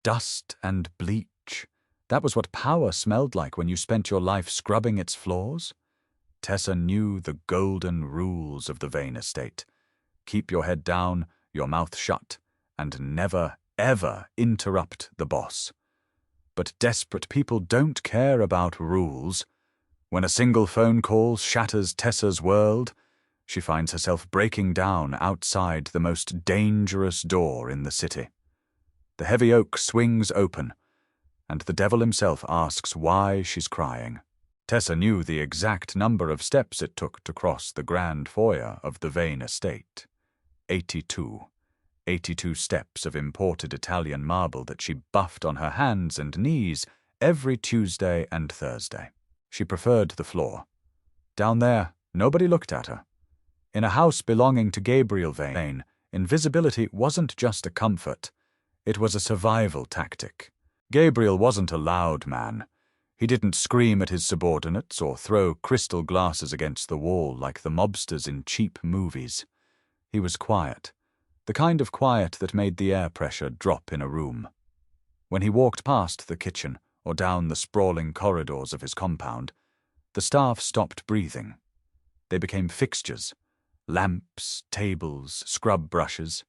Dust and bleach. That was what power smelled like when you spent your life scrubbing its floors. Tessa knew the golden rules of the Vane estate. Keep your head down, your mouth shut, and never, ever interrupt the boss. But desperate people don't care about rules. When a single phone call shatters Tessa's world, she finds herself breaking down outside the most dangerous door in the city. The heavy oak swings open, and the devil himself asks why she's crying. Tessa knew the exact number of steps it took to cross the grand foyer of the Vane estate. 82. 82 steps of imported Italian marble that she buffed on her hands and knees every Tuesday and Thursday. She preferred the floor. Down there, nobody looked at her. In a house belonging to Gabriel Vane, invisibility wasn't just a comfort, it was a survival tactic. Gabriel wasn't a loud man. He didn't scream at his subordinates or throw crystal glasses against the wall like the mobsters in cheap movies. He was quiet, the kind of quiet that made the air pressure drop in a room. When he walked past the kitchen or down the sprawling corridors of his compound, the staff stopped breathing. They became fixtures, lamps, tables, scrub brushes.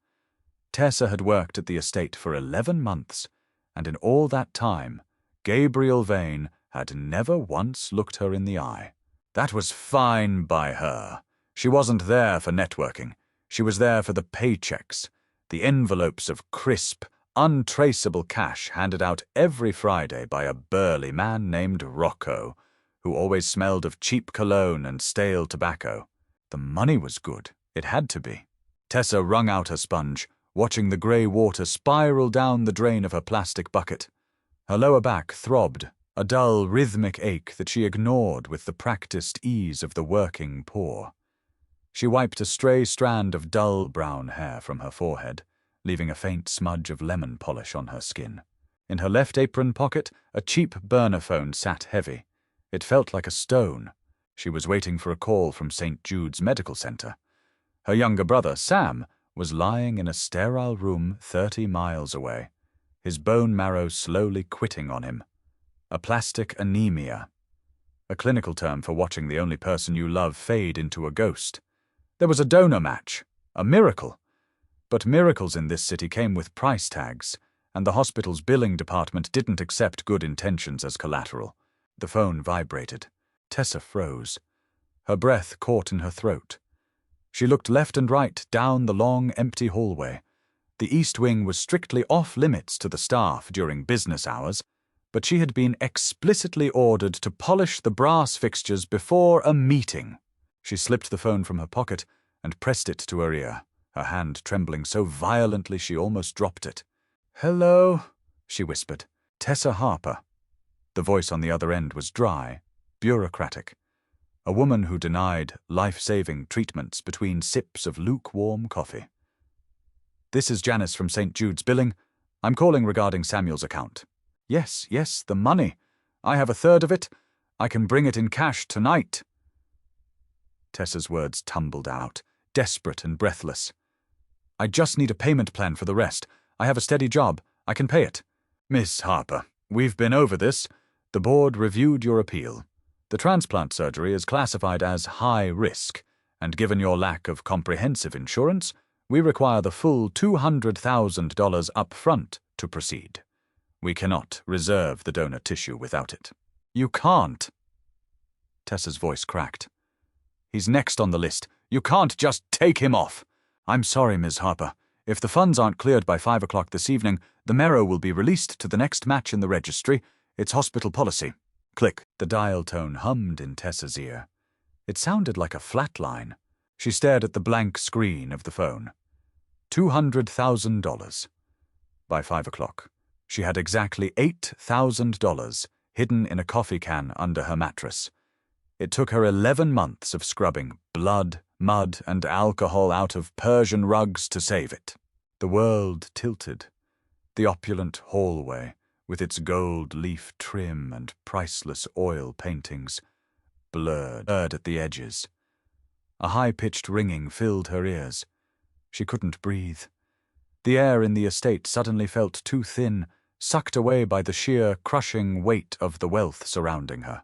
Tessa had worked at the estate for 11 months, and in all that time, Gabriel Vane had never once looked her in the eye. That was fine by her. She wasn't there for networking. She was there for the paychecks, the envelopes of crisp, untraceable cash handed out every Friday by a burly man named Rocco, who always smelled of cheap cologne and stale tobacco. The money was good. It had to be. Tessa wrung out her sponge, watching the grey water spiral down the drain of her plastic bucket. Her lower back throbbed, a dull, rhythmic ache that she ignored with the practiced ease of the working poor. She wiped a stray strand of dull brown hair from her forehead, leaving a faint smudge of lemon polish on her skin. In her left apron pocket, a cheap burner phone sat heavy. It felt like a stone. She was waiting for a call from St. Jude's Medical Center. Her younger brother, Sam, was lying in a sterile room 30 miles away, his bone marrow slowly quitting on him. Aplastic anemia, a clinical term for watching the only person you love fade into a ghost. There was a donor match, a miracle. But miracles in this city came with price tags, and the hospital's billing department didn't accept good intentions as collateral. The phone vibrated. Tessa froze. Her breath caught in her throat. She looked left and right down the long, empty hallway. The East Wing was strictly off-limits to the staff during business hours, but she had been explicitly ordered to polish the brass fixtures before a meeting. She slipped the phone from her pocket and pressed it to her ear, her hand trembling so violently she almost dropped it. "Hello," she whispered. "Tessa Harper." The voice on the other end was dry, bureaucratic. A woman who denied life-saving treatments between sips of lukewarm coffee. "This is Janice from St. Jude's Billing. I'm calling regarding Samuel's account." Yes, the money. I have a third of it. I can bring it in cash tonight." Tessa's words tumbled out, desperate and breathless. "I just need a payment plan for the rest. I have a steady job. I can pay it." "Miss Harper, we've been over this. The board reviewed your appeal. The transplant surgery is classified as high risk, and given your lack of comprehensive insurance, we require the full $200,000 up front to proceed. We cannot reserve the donor tissue without it." "You can't." Tessa's voice cracked. "He's next on the list. You can't just take him off." "I'm sorry, Ms. Harper. If the funds aren't cleared by 5 o'clock this evening, the marrow will be released to the next match in the registry. It's hospital policy." Click. The dial tone hummed in Tessa's ear. It sounded like a flat line. She stared at the blank screen of the phone. $200,000. By 5 o'clock. She had exactly $8,000 hidden in a coffee can under her mattress. It took her 11 months of scrubbing blood, mud, and alcohol out of Persian rugs to save it. The world tilted. The opulent hallway, with its gold leaf trim and priceless oil paintings, blurred at the edges. A high-pitched ringing filled her ears. She couldn't breathe. The air in the estate suddenly felt too thin, sucked away by the sheer, crushing weight of the wealth surrounding her.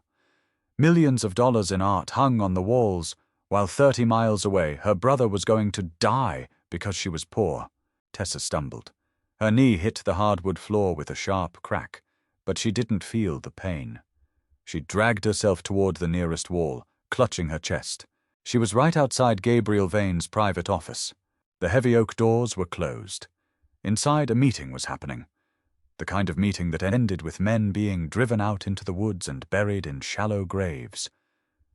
Millions of dollars in art hung on the walls, while 30 miles away her brother was going to die because she was poor. Tessa stumbled. Her knee hit the hardwood floor with a sharp crack, but she didn't feel the pain. She dragged herself toward the nearest wall, clutching her chest. She was right outside Gabriel Vane's private office. The heavy oak doors were closed. Inside, a meeting was happening. The kind of meeting that ended with men being driven out into the woods and buried in shallow graves.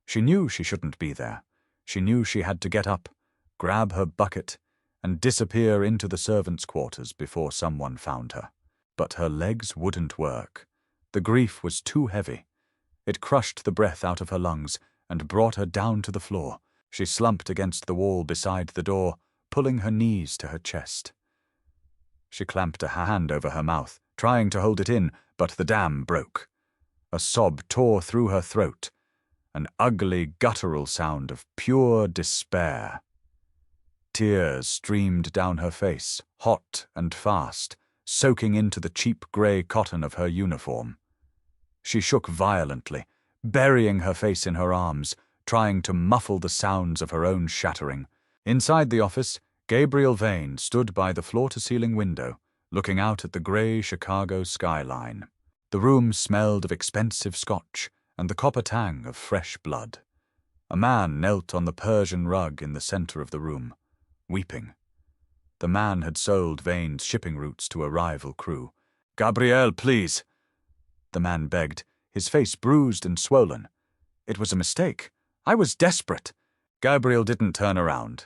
She knew she shouldn't be there. She knew she had to get up, grab her bucket, and disappear into the servants' quarters before someone found her. But her legs wouldn't work. The grief was too heavy. It crushed the breath out of her lungs and brought her down to the floor. She slumped against the wall beside the door, pulling her knees to her chest. She clamped a hand over her mouth, trying to hold it in, but the dam broke. A sob tore through her throat, an ugly, guttural sound of pure despair. Tears streamed down her face, hot and fast, soaking into the cheap grey cotton of her uniform. She shook violently, burying her face in her arms, trying to muffle the sounds of her own shattering. Inside the office, Gabriel Vane stood by the floor-to-ceiling window, looking out at the grey Chicago skyline. The room smelled of expensive scotch and the copper tang of fresh blood. A man knelt on the Persian rug in the center of the room, weeping. The man had sold Vane's shipping routes to a rival crew. "Gabrielle, please," the man begged, his face bruised and swollen. "It was a mistake. I was desperate." Gabriel didn't turn around.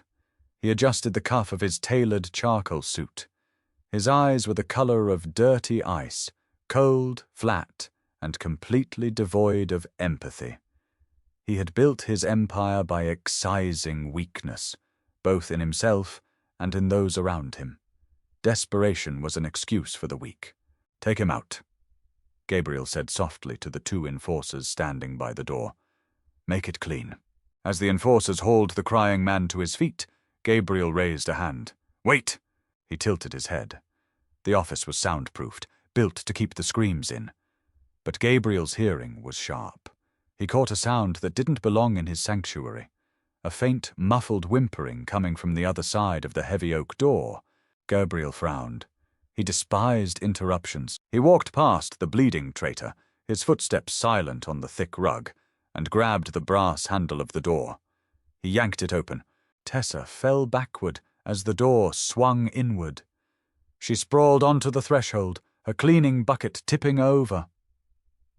He adjusted the cuff of his tailored charcoal suit. His eyes were the color of dirty ice, cold, flat, and completely devoid of empathy. He had built his empire by excising weakness, both in himself and in those around him. Desperation was an excuse for the weak. "Take him out," Gabriel said softly to the 2 enforcers standing by the door. "Make it clean." As the enforcers hauled the crying man to his feet, Gabriel raised a hand. "Wait!" He tilted his head. The office was soundproofed, built to keep the screams in. But Gabriel's hearing was sharp. He caught a sound that didn't belong in his sanctuary. A faint, muffled whimpering coming from the other side of the heavy oak door. Gabriel frowned. He despised interruptions. He walked past the bleeding traitor, his footsteps silent on the thick rug, and grabbed the brass handle of the door. He yanked it open. Tessa fell backward as the door swung inward. She sprawled onto the threshold, her cleaning bucket tipping over.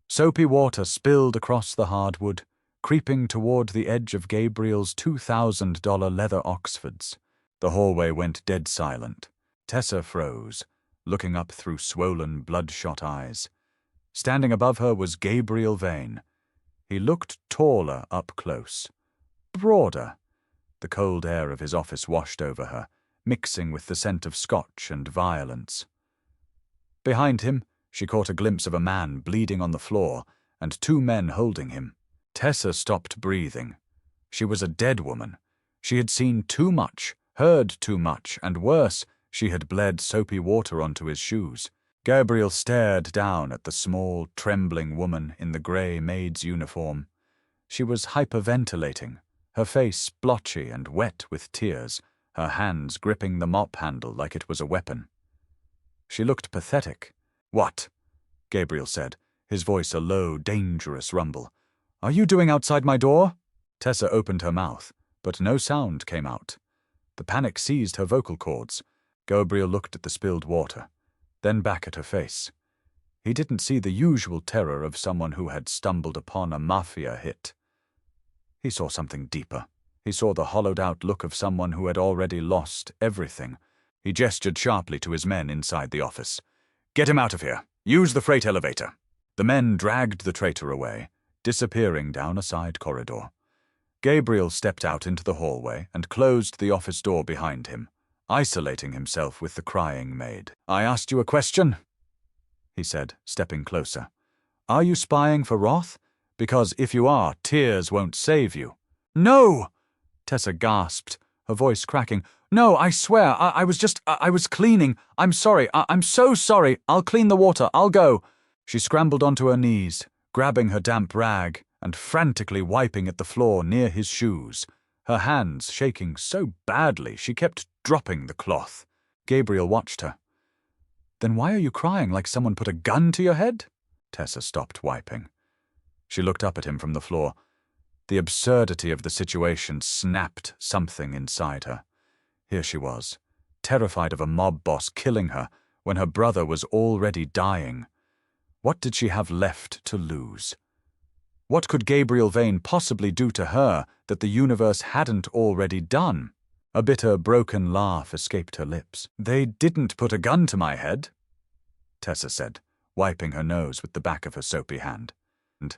Soapy water spilled across the hardwood, creeping toward the edge of Gabriel's $2,000 leather Oxfords. The hallway went dead silent. Tessa froze, looking up through swollen, bloodshot eyes. Standing above her was Gabriel Vane. He looked taller up close, broader. The cold air of his office washed over her, mixing with the scent of scotch and violence. Behind him, she caught a glimpse of a man bleeding on the floor and 2 men holding him. Tessa stopped breathing. She was a dead woman. She had seen too much, heard too much, and worse, she had bled soapy water onto his shoes. Gabriel stared down at the small, trembling woman in the grey maid's uniform. She was hyperventilating, her face blotchy and wet with tears, her hands gripping the mop handle like it was a weapon. She looked pathetic. "What?" Gabriel said, his voice a low, dangerous rumble. "Are you doing outside my door?" Tessa opened her mouth, but no sound came out. The panic seized her vocal cords. Gabriel looked at the spilled water, then back at her face. He didn't see the usual terror of someone who had stumbled upon a Mafia hit. He saw something deeper. He saw the hollowed-out look of someone who had already lost everything. He gestured sharply to his men inside the office. "Get him out of here. Use the freight elevator." The men dragged the traitor away, disappearing down a side corridor. Gabriel stepped out into the hallway and closed the office door behind him, isolating himself with the crying maid. "I asked you a question," he said, stepping closer. "Are you spying for Roth? Because if you are, tears won't save you." "No!" Tessa gasped, her voice cracking. No, I swear, I was cleaning. I'm sorry, I'm so sorry. I'll clean the water, I'll go. She scrambled onto her knees, grabbing her damp rag and frantically wiping at the floor near his shoes, her hands shaking so badly she kept dropping the cloth. Gabriel watched her. Then why are you crying like someone put a gun to your head? Tessa stopped wiping. She looked up at him from the floor. The absurdity of the situation snapped something inside her. Here she was, terrified of a mob boss killing her when her brother was already dying. What did she have left to lose? What could Gabriel Vane possibly do to her that the universe hadn't already done? A bitter, broken laugh escaped her lips. They didn't put a gun to my head, Tessa said, wiping her nose with the back of her soapy hand. And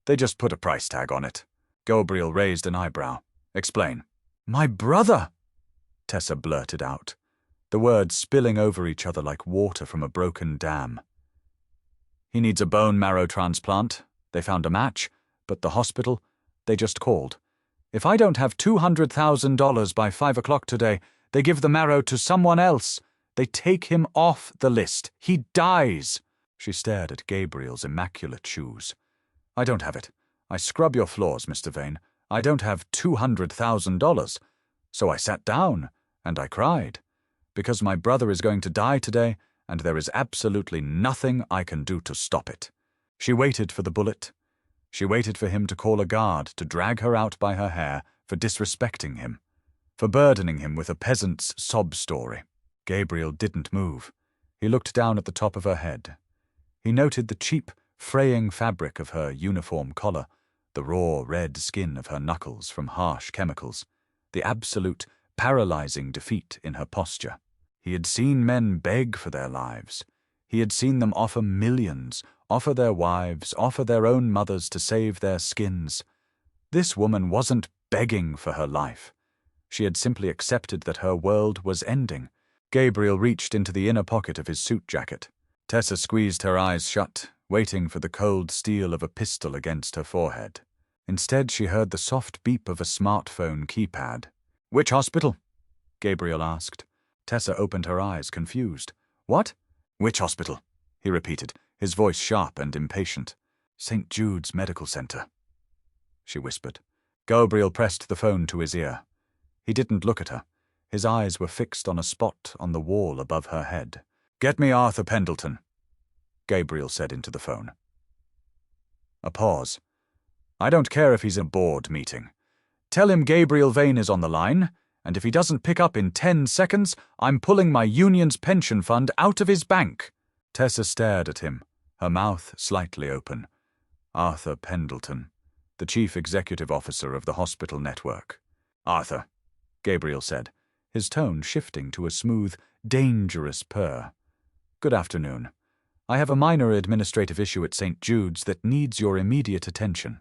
they just put a price tag on it. Gabriel raised an eyebrow. Explain. My brother! Tessa blurted out, the words spilling over each other like water from a broken dam. He needs a bone marrow transplant. They found a match, but the hospital, they just called. If I don't have $200,000 by 5 o'clock today, they give the marrow to someone else. They take him off the list. He dies. She stared at Gabriel's immaculate shoes. I don't have it. I scrub your floors, Mr. Vane. I don't have $200,000. So I sat down, and I cried. Because my brother is going to die today, and there is absolutely nothing I can do to stop it. She waited for the bullet. She waited for him to call a guard to drag her out by her hair for disrespecting him, for burdening him with a peasant's sob story. Gabriel didn't move. He looked down at the top of her head. He noted the cheap, fraying fabric of her uniform collar, the raw red skin of her knuckles from harsh chemicals, the absolute, paralyzing defeat in her posture. He had seen men beg for their lives. He had seen them offer millions, offer their wives, offer their own mothers to save their skins. This woman wasn't begging for her life. She had simply accepted that her world was ending. Gabriel reached into the inner pocket of his suit jacket. Tessa squeezed her eyes shut, waiting for the cold steel of a pistol against her forehead. Instead, she heard the soft beep of a smartphone keypad. Which hospital? Gabriel asked. Tessa opened her eyes, confused. What? Which hospital? He repeated, his voice sharp and impatient. St. Jude's Medical Center, she whispered. Gabriel pressed the phone to his ear. He didn't look at her. His eyes were fixed on a spot on the wall above her head. Get me Arthur Pendleton, Gabriel said into the phone. A pause. I don't care if he's in a board meeting. Tell him Gabriel Vane is on the line, and if he doesn't pick up in 10 seconds, I'm pulling my union's pension fund out of his bank. Tessa stared at him, her mouth slightly open. Arthur Pendleton, the chief executive officer of the hospital network. Arthur, Gabriel said, his tone shifting to a smooth, dangerous purr. Good afternoon. I have a minor administrative issue at St. Jude's that needs your immediate attention.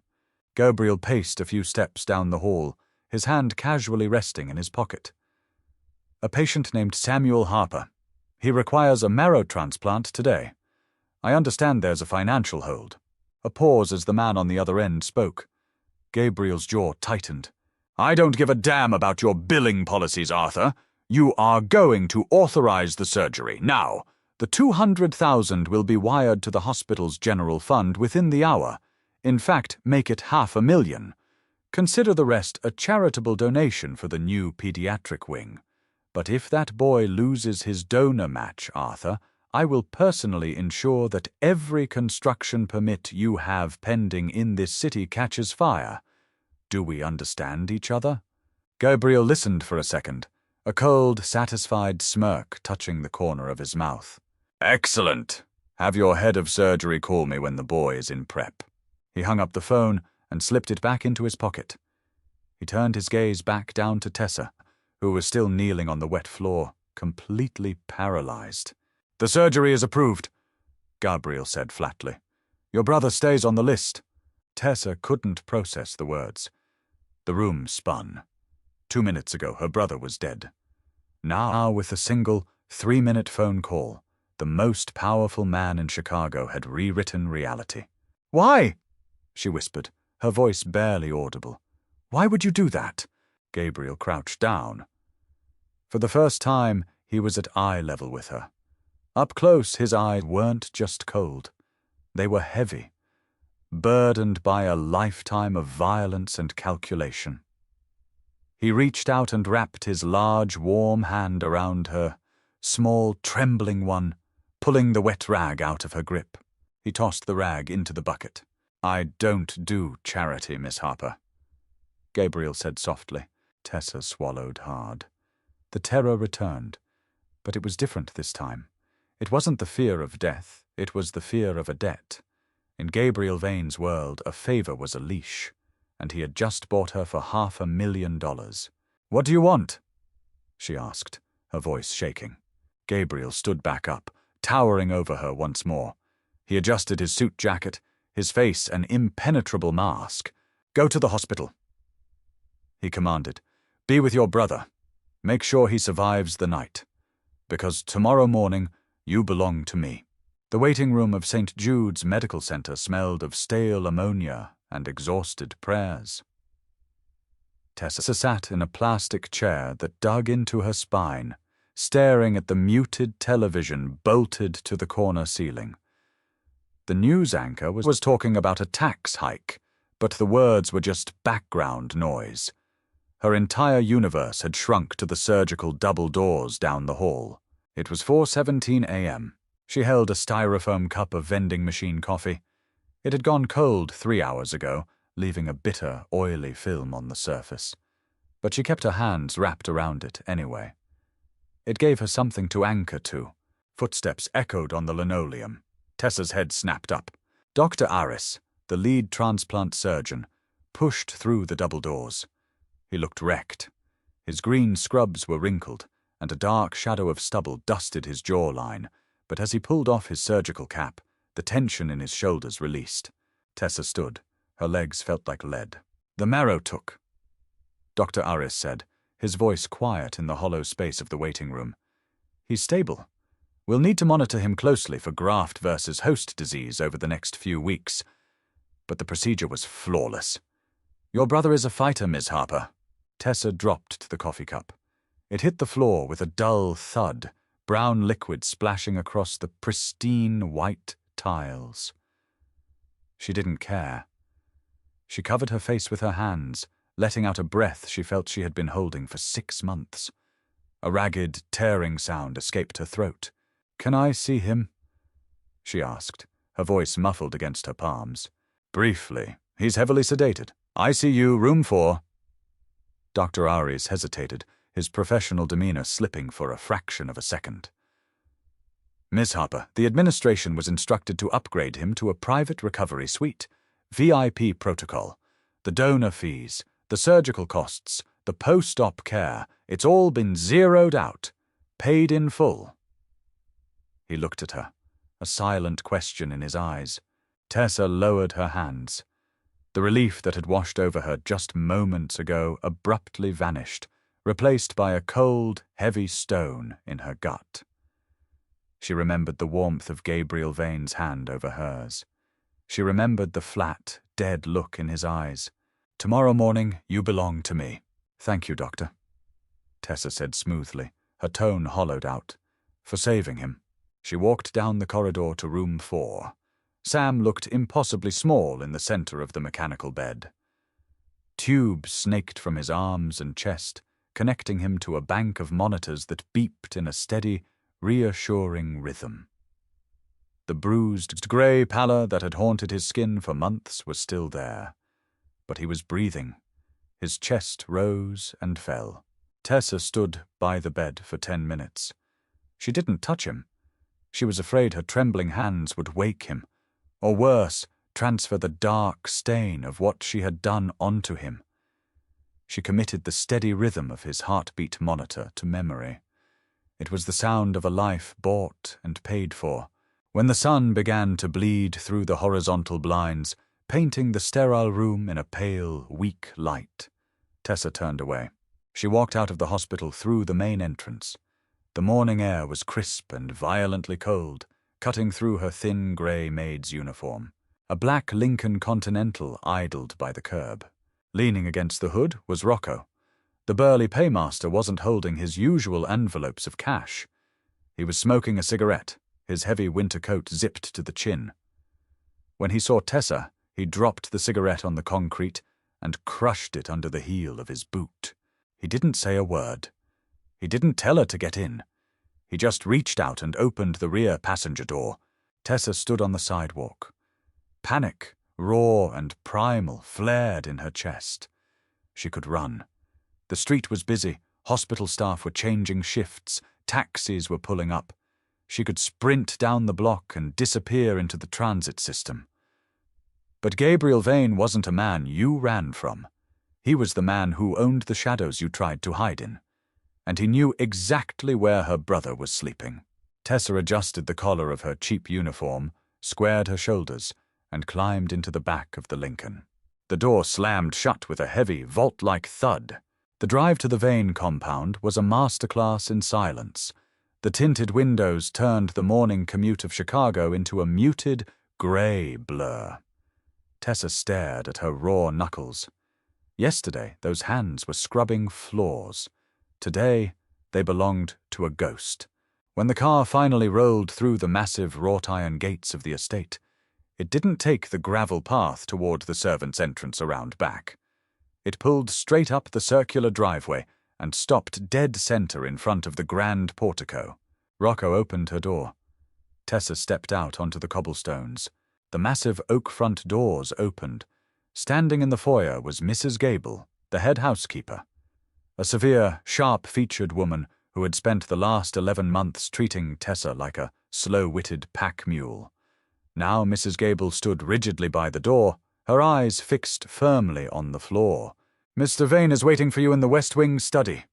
Gabriel paced a few steps down the hall, his hand casually resting in his pocket. A patient named Samuel Harper. He requires a marrow transplant today. I understand there's a financial hold. A pause as the man on the other end spoke. Gabriel's jaw tightened. I don't give a damn about your billing policies, Arthur. You are going to authorize the surgery. Now, the $200,000 will be wired to the hospital's general fund within the hour. In fact, make it $500,000. Consider the rest a charitable donation for the new pediatric wing. But if that boy loses his donor match, Arthur, I will personally ensure that every construction permit you have pending in this city catches fire. Do we understand each other? Gabriel listened for a second, a cold, satisfied smirk touching the corner of his mouth. Excellent. Have your head of surgery call me when the boy is in prep. He hung up the phone and slipped it back into his pocket. He turned his gaze back down to Tessa, who was still kneeling on the wet floor, completely paralyzed. The surgery is approved, Gabriel said flatly. Your brother stays on the list. Tessa couldn't process the words. The room spun. 2 minutes ago, her brother was dead. Now, with a single 3-minute phone call, the most powerful man in Chicago had rewritten reality. Why? She whispered, her voice barely audible. Why would you do that? Gabriel crouched down. For the first time, he was at eye level with her. Up close, his eyes weren't just cold. They were heavy, burdened by a lifetime of violence and calculation. He reached out and wrapped his large, warm hand around her, small, trembling one, pulling the wet rag out of her grip. He tossed the rag into the bucket. "I don't do charity, Miss Harper," Gabriel said softly. Tessa swallowed hard. The terror returned, but it was different this time. It wasn't the fear of death, it was the fear of a debt. In Gabriel Vane's world, a favor was a leash, and he had just bought her for $500,000. "What do you want?" she asked, her voice shaking. Gabriel stood back up, towering over her once more. He adjusted his suit jacket, his face an impenetrable mask. "Go to the hospital," he commanded. "Be with your brother. Make sure he survives the night. Because tomorrow morning, you belong to me." The waiting room of St. Jude's Medical Center smelled of stale ammonia and exhausted prayers. Tessa sat in a plastic chair that dug into her spine, staring at the muted television bolted to the corner ceiling. The news anchor was talking about a tax hike, but the words were just background noise. Her entire universe had shrunk to the surgical double doors down the hall. It was 4:17 a.m. She held a styrofoam cup of vending machine coffee. It had gone cold 3 hours ago, leaving a bitter, oily film on the surface. But she kept her hands wrapped around it anyway. It gave her something to anchor to. Footsteps echoed on the linoleum. Tessa's head snapped up. Dr. Aris, the lead transplant surgeon, pushed through the double doors. He looked wrecked. His green scrubs were wrinkled, and a dark shadow of stubble dusted his jawline, but as he pulled off his surgical cap, the tension in his shoulders released. Tessa stood. Her legs felt like lead. "The marrow took," Dr. Aris said, his voice quiet in the hollow space of the waiting room. "He's stable. We'll need to monitor him closely for graft versus host disease over the next few weeks. But the procedure was flawless. Your brother is a fighter, Ms. Harper." Tessa dropped the coffee cup. It hit the floor with a dull thud, brown liquid splashing across the pristine white tiles. She didn't care. She covered her face with her hands, letting out a breath she felt she had been holding for 6 months. A ragged, tearing sound escaped her throat. "Can I see him?" she asked, her voice muffled against her palms. "Briefly. He's heavily sedated. ICU, room 4. Dr. Aris hesitated, his professional demeanor slipping for a fraction of a second. "Ms. Harper, the administration was instructed to upgrade him to a private recovery suite. VIP protocol. The donor fees, the surgical costs, the post-op care, it's all been zeroed out. Paid in full." He looked at her, a silent question in his eyes. Tessa lowered her hands. The relief that had washed over her just moments ago abruptly vanished, replaced by a cold, heavy stone in her gut. She remembered the warmth of Gabriel Vane's hand over hers. She remembered the flat, dead look in his eyes. "Tomorrow morning, you belong to me." "Thank you, Doctor," Tessa said smoothly, her tone hollowed out. "For saving him." She walked down the corridor to room 4. Sam looked impossibly small in the center of the mechanical bed. Tubes snaked from his arms and chest, connecting him to a bank of monitors that beeped in a steady, reassuring rhythm. The bruised grey pallor that had haunted his skin for months was still there, but he was breathing. His chest rose and fell. Tessa stood by the bed for 10 minutes. She didn't touch him. She was afraid her trembling hands would wake him, or worse, transfer the dark stain of what she had done onto him. She committed the steady rhythm of his heartbeat monitor to memory. It was the sound of a life bought and paid for. When the sun began to bleed through the horizontal blinds, painting the sterile room in a pale, weak light, Tessa turned away. She walked out of the hospital through the main entrance. The morning air was crisp and violently cold, cutting through her thin grey maid's uniform. A black Lincoln Continental idled by the curb. Leaning against the hood was Rocco. The burly paymaster wasn't holding his usual envelopes of cash. He was smoking a cigarette, his heavy winter coat zipped to the chin. When he saw Tessa, he dropped the cigarette on the concrete and crushed it under the heel of his boot. He didn't say a word. He didn't tell her to get in. He just reached out and opened the rear passenger door. Tessa stood on the sidewalk. Panic, raw and primal, flared in her chest. She could run. The street was busy. Hospital staff were changing shifts. Taxis were pulling up. She could sprint down the block and disappear into the transit system. But Gabriel Vane wasn't a man you ran from. He was the man who owned the shadows you tried to hide in. And he knew exactly where her brother was sleeping. Tessa adjusted the collar of her cheap uniform, squared her shoulders, and climbed into the back of the Lincoln. The door slammed shut with a heavy, vault-like thud. The drive to the Vane compound was a masterclass in silence. The tinted windows turned the morning commute of Chicago into a muted, grey blur. Tessa stared at her raw knuckles. Yesterday, those hands were scrubbing floors. Today, they belonged to a ghost. When the car finally rolled through the massive wrought-iron gates of the estate, it didn't take the gravel path toward the servants' entrance around back. It pulled straight up the circular driveway and stopped dead center in front of the grand portico. Rocco opened her door. Tessa stepped out onto the cobblestones. The massive oak front doors opened. Standing in the foyer was Mrs. Gable, the head housekeeper. A severe, sharp-featured woman who had spent the last 11 months treating Tessa like a slow-witted pack mule. Now Mrs. Gable stood rigidly by the door, her eyes fixed firmly on the floor. "Mr. Vane is waiting for you in the West Wing study,"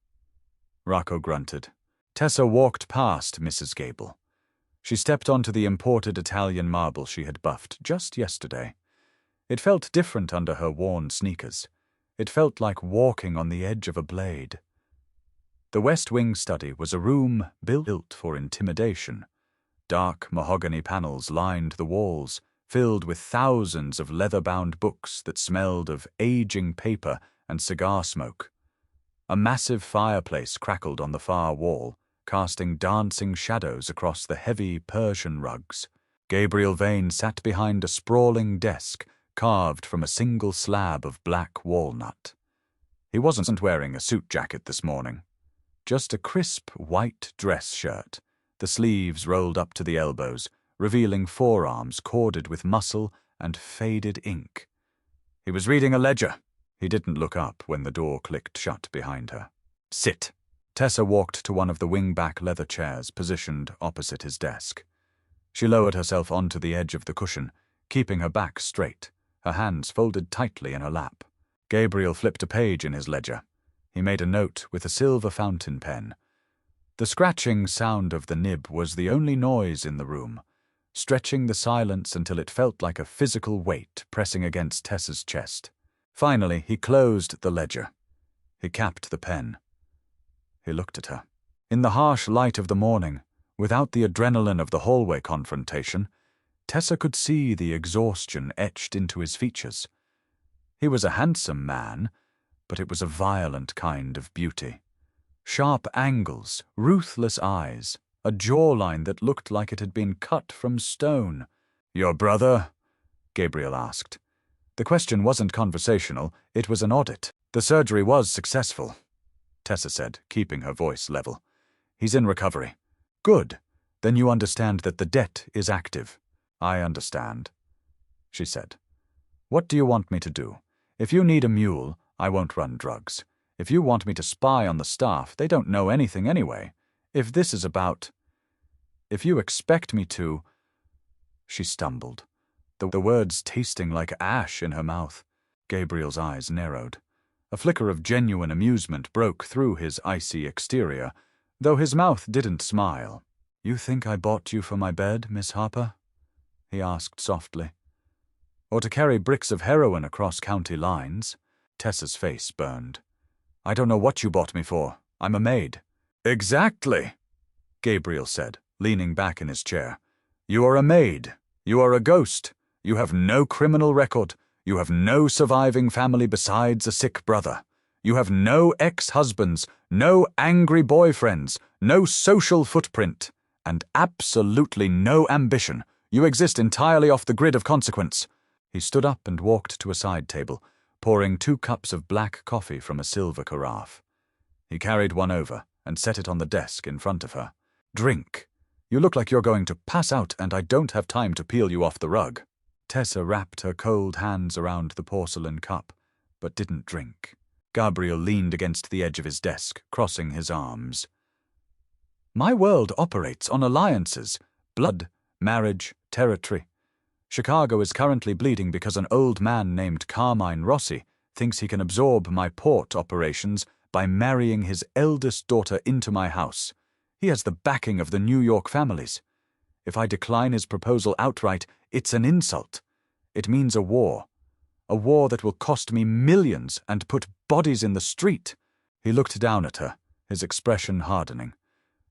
Rocco grunted. Tessa walked past Mrs. Gable. She stepped onto the imported Italian marble she had buffed just yesterday. It felt different under her worn sneakers. It felt like walking on the edge of a blade. The West Wing study was a room built for intimidation. Dark mahogany panels lined the walls, filled with thousands of leather-bound books that smelled of aging paper and cigar smoke. A massive fireplace crackled on the far wall, casting dancing shadows across the heavy Persian rugs. Gabriel Vane sat behind a sprawling desk, carved from a single slab of black walnut. He wasn't wearing a suit jacket this morning. Just a crisp white dress shirt, the sleeves rolled up to the elbows, revealing forearms corded with muscle and faded ink. He was reading a ledger. He didn't look up when the door clicked shut behind her. "Sit." Tessa walked to one of the wing-back leather chairs positioned opposite his desk. She lowered herself onto the edge of the cushion, keeping her back straight, her hands folded tightly in her lap. Gabriel flipped a page in his ledger. He made a note with a silver fountain pen. The scratching sound of the nib was the only noise in the room, stretching the silence until it felt like a physical weight pressing against Tessa's chest. Finally, he closed the ledger. He capped the pen. He looked at her. In the harsh light of the morning, without the adrenaline of the hallway confrontation, Tessa could see the exhaustion etched into his features. He was a handsome man, but it was a violent kind of beauty. Sharp angles, ruthless eyes, a jawline that looked like it had been cut from stone. "Your brother?" Gabriel asked. The question wasn't conversational, it was an audit. "The surgery was successful," Tessa said, keeping her voice level. "He's in recovery." "Good. Then you understand that the debt is active." "I understand," she said. "What do you want me to do? If you need a mule, I won't run drugs. If you want me to spy on the staff, they don't know anything anyway. If this is about... If you expect me to..." She stumbled, the words tasting like ash in her mouth. Gabriel's eyes narrowed. A flicker of genuine amusement broke through his icy exterior, though his mouth didn't smile. "You think I bought you for my bed, Miss Harper?" he asked softly. "Or to carry bricks of heroin across county lines?" Tessa's face burned. "I don't know what you bought me for. I'm a maid." "Exactly," Gabriel said, leaning back in his chair. "You are a maid. You are a ghost. You have no criminal record. You have no surviving family besides a sick brother. You have no ex-husbands, no angry boyfriends, no social footprint, and absolutely no ambition. You exist entirely off the grid of consequence." He stood up and walked to a side table, pouring 2 cups of black coffee from a silver carafe. He carried one over and set it on the desk in front of her. "Drink. You look like you're going to pass out, and I don't have time to peel you off the rug." Tessa wrapped her cold hands around the porcelain cup, but didn't drink. Gabriel leaned against the edge of his desk, crossing his arms. "My world operates on alliances, blood, marriage, territory. Chicago is currently bleeding because an old man named Carmine Rossi thinks he can absorb my port operations by marrying his eldest daughter into my house. He has the backing of the New York families. If I decline his proposal outright, it's an insult. It means a war that will cost me millions and put bodies in the street." He looked down at her, his expression hardening.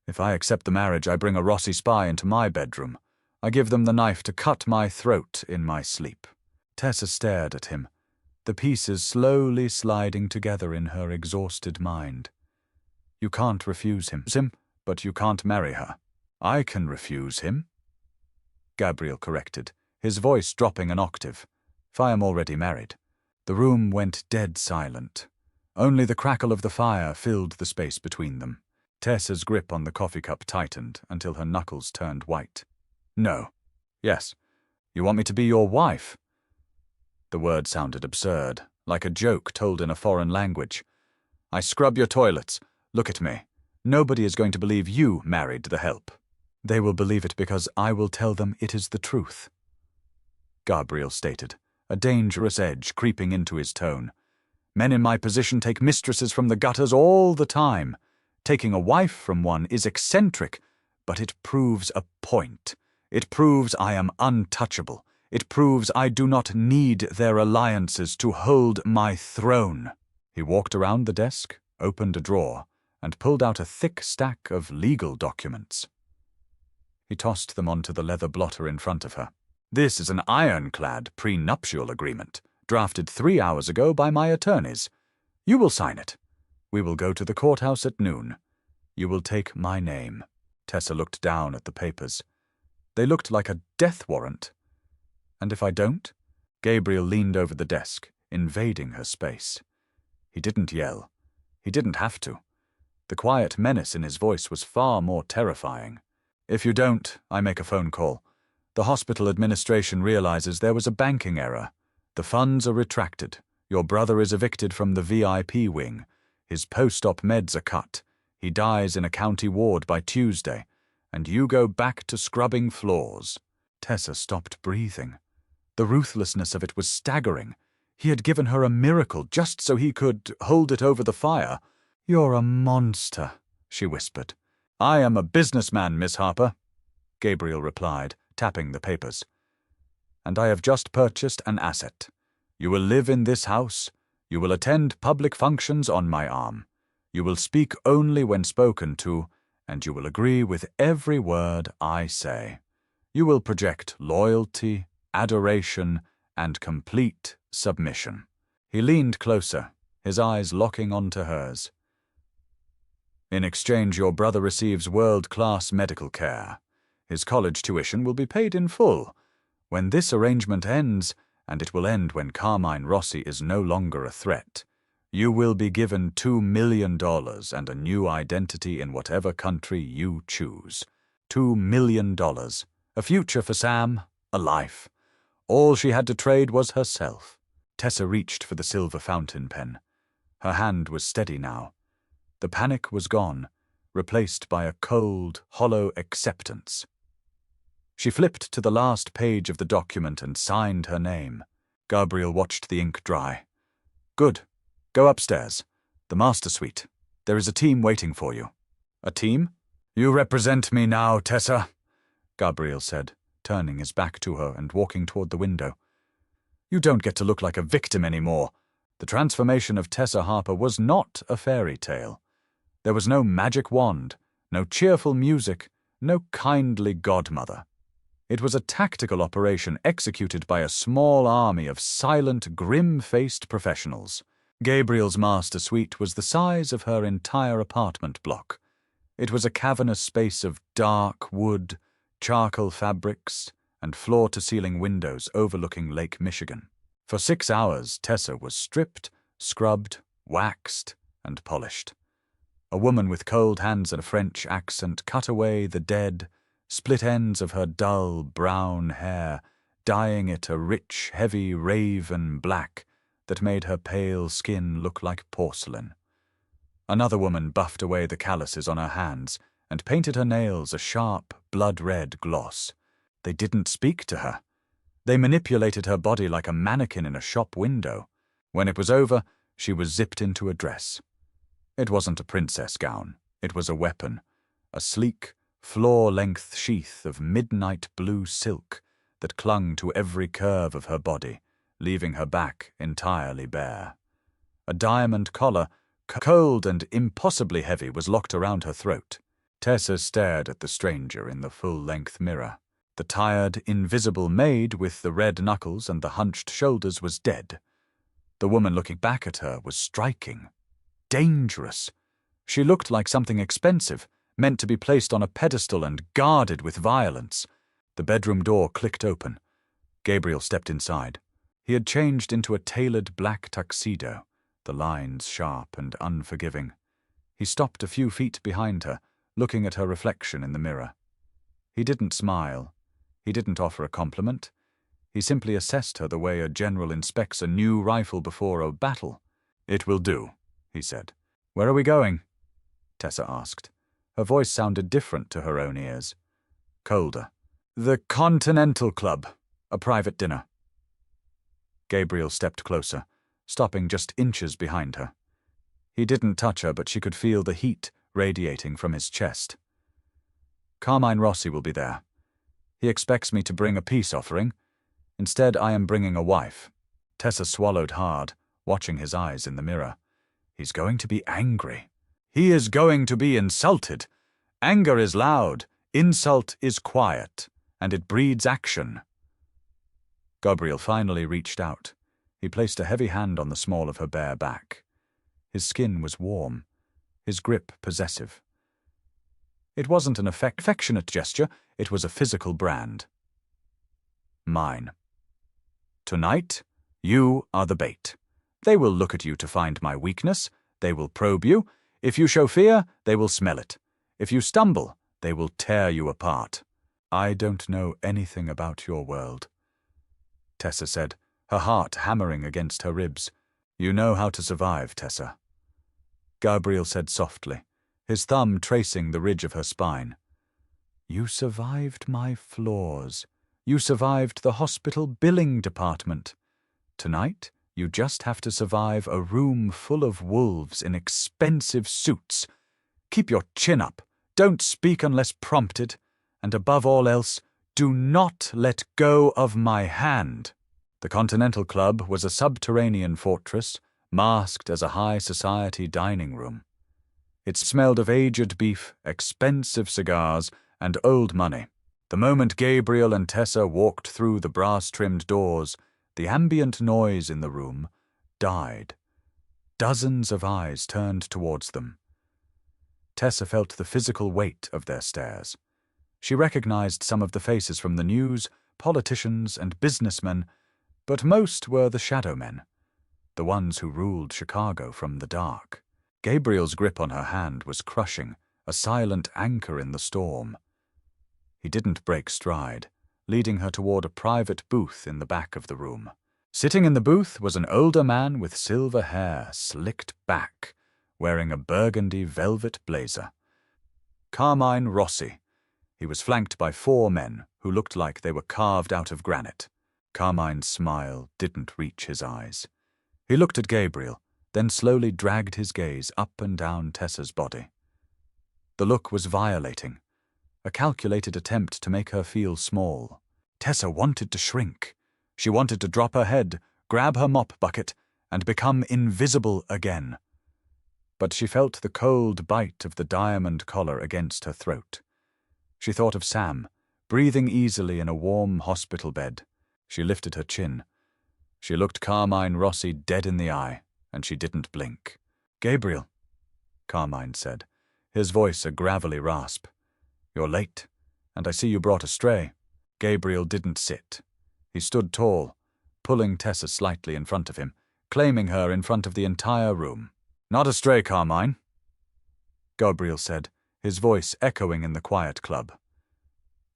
"If I accept the marriage, I bring a Rossi spy into my bedroom. I give them the knife to cut my throat in my sleep." Tessa stared at him, the pieces slowly sliding together in her exhausted mind. "You can't refuse him, but you can't marry her." "I can refuse him," Gabriel corrected, his voice dropping an octave. "If I am already married." The room went dead silent. Only the crackle of the fire filled the space between them. Tessa's grip on the coffee cup tightened until her knuckles turned white. "No. Yes. You want me to be your wife?" The word sounded absurd, like a joke told in a foreign language. "I scrub your toilets. Look at me. Nobody is going to believe you married the help. They will believe it because I will tell them it is the truth," Gabriel stated, a dangerous edge creeping into his tone. "Men in my position take mistresses from the gutters all the time. Taking a wife from one is eccentric, but it proves a point. It proves I am untouchable. It proves I do not need their alliances to hold my throne." He walked around the desk, opened a drawer, and pulled out a thick stack of legal documents. He tossed them onto the leather blotter in front of her. "This is an ironclad prenuptial agreement, drafted 3 hours ago by my attorneys. You will sign it. We will go to the courthouse at noon. You will take my name." Tessa looked down at the papers. They looked like a death warrant. "And if I don't?" Gabriel leaned over the desk, invading her space. He didn't yell. He didn't have to. The quiet menace in his voice was far more terrifying. "If you don't, I make a phone call. The hospital administration realizes there was a banking error. The funds are retracted. Your brother is evicted from the VIP wing. His post-op meds are cut. He dies in a county ward by Tuesday. And you go back to scrubbing floors." Tessa stopped breathing. The ruthlessness of it was staggering. He had given her a miracle just so he could hold it over the fire. "You're a monster," she whispered. "I am a businessman, Miss Harper," Gabriel replied, tapping the papers. "And I have just purchased an asset. You will live in this house. You will attend public functions on my arm. You will speak only when spoken to, and you will agree with every word I say. You will project loyalty, adoration, and complete submission." He leaned closer, his eyes locking onto hers. "In exchange, your brother receives world-class medical care. His college tuition will be paid in full. When this arrangement ends, and it will end when Carmine Rossi is no longer a threat, you will be given $2 million and a new identity in whatever country you choose. $2 million. A future for Sam, a life. All she had to trade was herself." Tessa reached for the silver fountain pen. Her hand was steady now. The panic was gone, replaced by a cold, hollow acceptance. She flipped to the last page of the document and signed her name. Gabriel watched the ink dry. "Good. Go upstairs. The master suite. There is a team waiting for you." "A team?" "You represent me now, Tessa," Gabriel said, turning his back to her and walking toward the window. "You don't get to look like a victim anymore." The transformation of Tessa Harper was not a fairy tale. There was no magic wand, no cheerful music, no kindly godmother. It was a tactical operation executed by a small army of silent, grim-faced professionals. Gabriel's master suite was the size of her entire apartment block. It was a cavernous space of dark wood, charcoal fabrics, and floor-to-ceiling windows overlooking Lake Michigan. For 6 hours, Tessa was stripped, scrubbed, waxed, and polished. A woman with cold hands and a French accent cut away the dead, split ends of her dull, brown hair, dyeing it a rich, heavy raven black that made her pale skin look like porcelain. Another woman buffed away the calluses on her hands and painted her nails a sharp, blood-red gloss. They didn't speak to her. They manipulated her body like a mannequin in a shop window. When it was over, she was zipped into a dress. It wasn't a princess gown. It was a weapon, a sleek, floor-length sheath of midnight blue silk that clung to every curve of her body, leaving her back entirely bare. A diamond collar, cold and impossibly heavy, was locked around her throat. Tessa stared at the stranger in the full-length mirror. The tired, invisible maid with the red knuckles and the hunched shoulders was dead. The woman looking back at her was striking, dangerous. She looked like something expensive, meant to be placed on a pedestal and guarded with violence. The bedroom door clicked open. Gabriel stepped inside. He had changed into a tailored black tuxedo, the lines sharp and unforgiving. He stopped a few feet behind her, looking at her reflection in the mirror. He didn't smile. He didn't offer a compliment. He simply assessed her the way a general inspects a new rifle before a battle. "It will do," he said. "Where are we going?" Tessa asked. Her voice sounded different to her own ears. Colder. "The Continental Club. A private dinner." Gabriel stepped closer, stopping just inches behind her. He didn't touch her, but she could feel the heat radiating from his chest. "Carmine Rossi will be there. He expects me to bring a peace offering. Instead, I am bringing a wife." Tessa swallowed hard, watching his eyes in the mirror. He's going to be angry. He is going to be insulted. Anger is loud, insult is quiet, and it breeds action. Gabriel finally reached out. He placed a heavy hand on the small of her bare back. His skin was warm, his grip possessive. It wasn't an affectionate gesture, it was a physical brand. "Mine. Tonight, you are the bait. They will look at you to find my weakness. They will probe you. If you show fear, they will smell it. If you stumble, they will tear you apart." "I don't know anything about your world," Tessa said, her heart hammering against her ribs. "You know how to survive, Tessa," Gabriel said softly, his thumb tracing the ridge of her spine. "You survived my flaws. You survived the hospital billing department. Tonight, you just have to survive a room full of wolves in expensive suits. Keep your chin up. Don't speak unless prompted. And above all else, do not let go of my hand." The Continental Club was a subterranean fortress, masked as a high society dining room. It smelled of aged beef, expensive cigars, and old money. The moment Gabriel and Tessa walked through the brass-trimmed doors, the ambient noise in the room died. Dozens of eyes turned towards them. Tessa felt the physical weight of their stares. She recognized some of the faces from the news, politicians and businessmen, but most were the shadow men, the ones who ruled Chicago from the dark. Gabriel's grip on her hand was crushing, a silent anchor in the storm. He didn't break stride, leading her toward a private booth in the back of the room. Sitting in the booth was an older man with silver hair slicked back, wearing a burgundy velvet blazer. Carmine Rossi. He was flanked by 4 men who looked like they were carved out of granite. Carmine's smile didn't reach his eyes. He looked at Gabriel, then slowly dragged his gaze up and down Tessa's body. The look was violating, a calculated attempt to make her feel small. Tessa wanted to shrink. She wanted to drop her head, grab her mop bucket, and become invisible again. But she felt the cold bite of the diamond collar against her throat. She thought of Sam, breathing easily in a warm hospital bed. She lifted her chin. She looked Carmine Rossi dead in the eye and she didn't blink. "Gabriel," Carmine said, his voice a gravelly rasp. "You're late, and I see you brought a stray." Gabriel didn't sit. He stood tall, pulling Tessa slightly in front of him, claiming her in front of the entire room. "Not a stray, Carmine," Gabriel said, his voice echoing in the quiet club.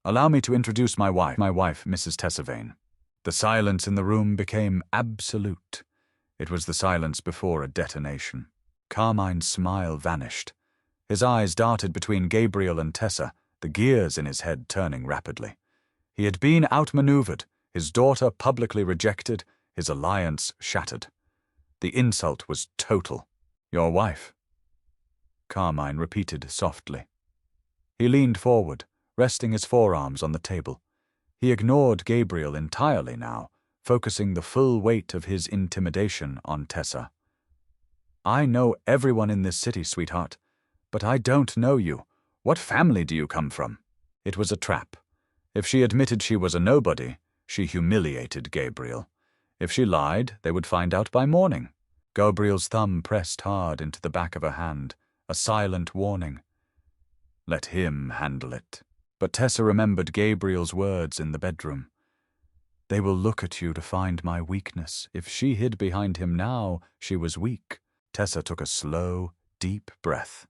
"Allow me to introduce my wife, Mrs. Tessa Vane." The silence in the room became absolute. It was the silence before a detonation. Carmine's smile vanished. His eyes darted between Gabriel and Tessa, the gears in his head turning rapidly. He had been outmaneuvered, his daughter publicly rejected, his alliance shattered. The insult was total. "Your wife," Carmine repeated softly. He leaned forward, resting his forearms on the table. He ignored Gabriel entirely now, focusing the full weight of his intimidation on Tessa. "I know everyone in this city, sweetheart, but I don't know you. What family do you come from?" It was a trap. If she admitted she was a nobody, she humiliated Gabriel. If she lied, they would find out by morning. Gabriel's thumb pressed hard into the back of her hand, a silent warning. Let him handle it. But Tessa remembered Gabriel's words in the bedroom. "They will look at you to find my weakness. If she hid behind him now, she was weak." Tessa took a slow, deep breath.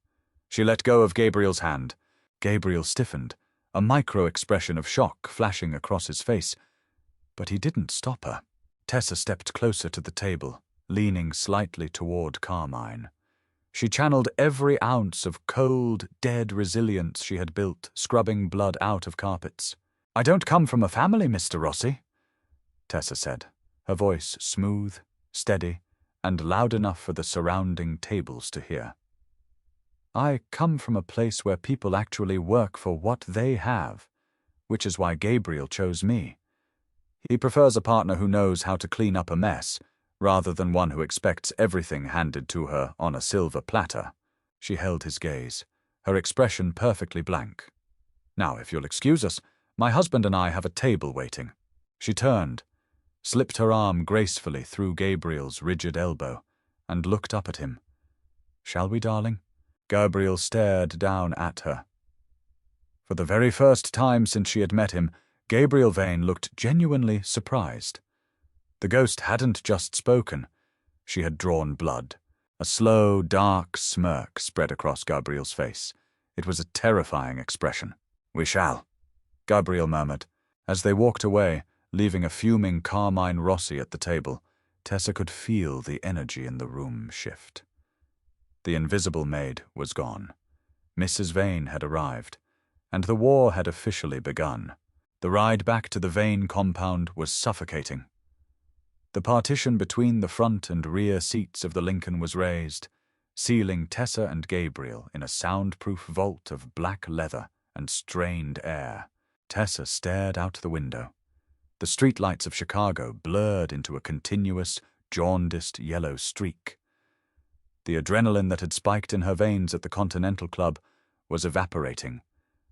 She let go of Gabriel's hand. Gabriel stiffened, a micro-expression of shock flashing across his face. But he didn't stop her. Tessa stepped closer to the table, leaning slightly toward Carmine. She channeled every ounce of cold, dead resilience she had built, scrubbing blood out of carpets. "I don't come from a family, Mr. Rossi," Tessa said, her voice smooth, steady, and loud enough for the surrounding tables to hear. "I come from a place where people actually work for what they have, which is why Gabriel chose me. He prefers a partner who knows how to clean up a mess, rather than one who expects everything handed to her on a silver platter." She held his gaze, her expression perfectly blank. "Now, if you'll excuse us, my husband and I have a table waiting." She turned, slipped her arm gracefully through Gabriel's rigid elbow, and looked up at him. "Shall we, darling?" Gabriel stared down at her. For the very first time since she had met him, Gabriel Vane looked genuinely surprised. The ghost hadn't just spoken. She had drawn blood. A slow, dark smirk spread across Gabriel's face. It was a terrifying expression. "We shall," Gabriel murmured. As they walked away, leaving a fuming Carmine Rossi at the table, Tessa could feel the energy in the room shift. The invisible maid was gone. Mrs. Vane had arrived, and the war had officially begun. The ride back to the Vane compound was suffocating. The partition between the front and rear seats of the Lincoln was raised, sealing Tessa and Gabriel in a soundproof vault of black leather and strained air. Tessa stared out the window. The streetlights of Chicago blurred into a continuous, jaundiced yellow streak. The adrenaline that had spiked in her veins at the Continental Club was evaporating,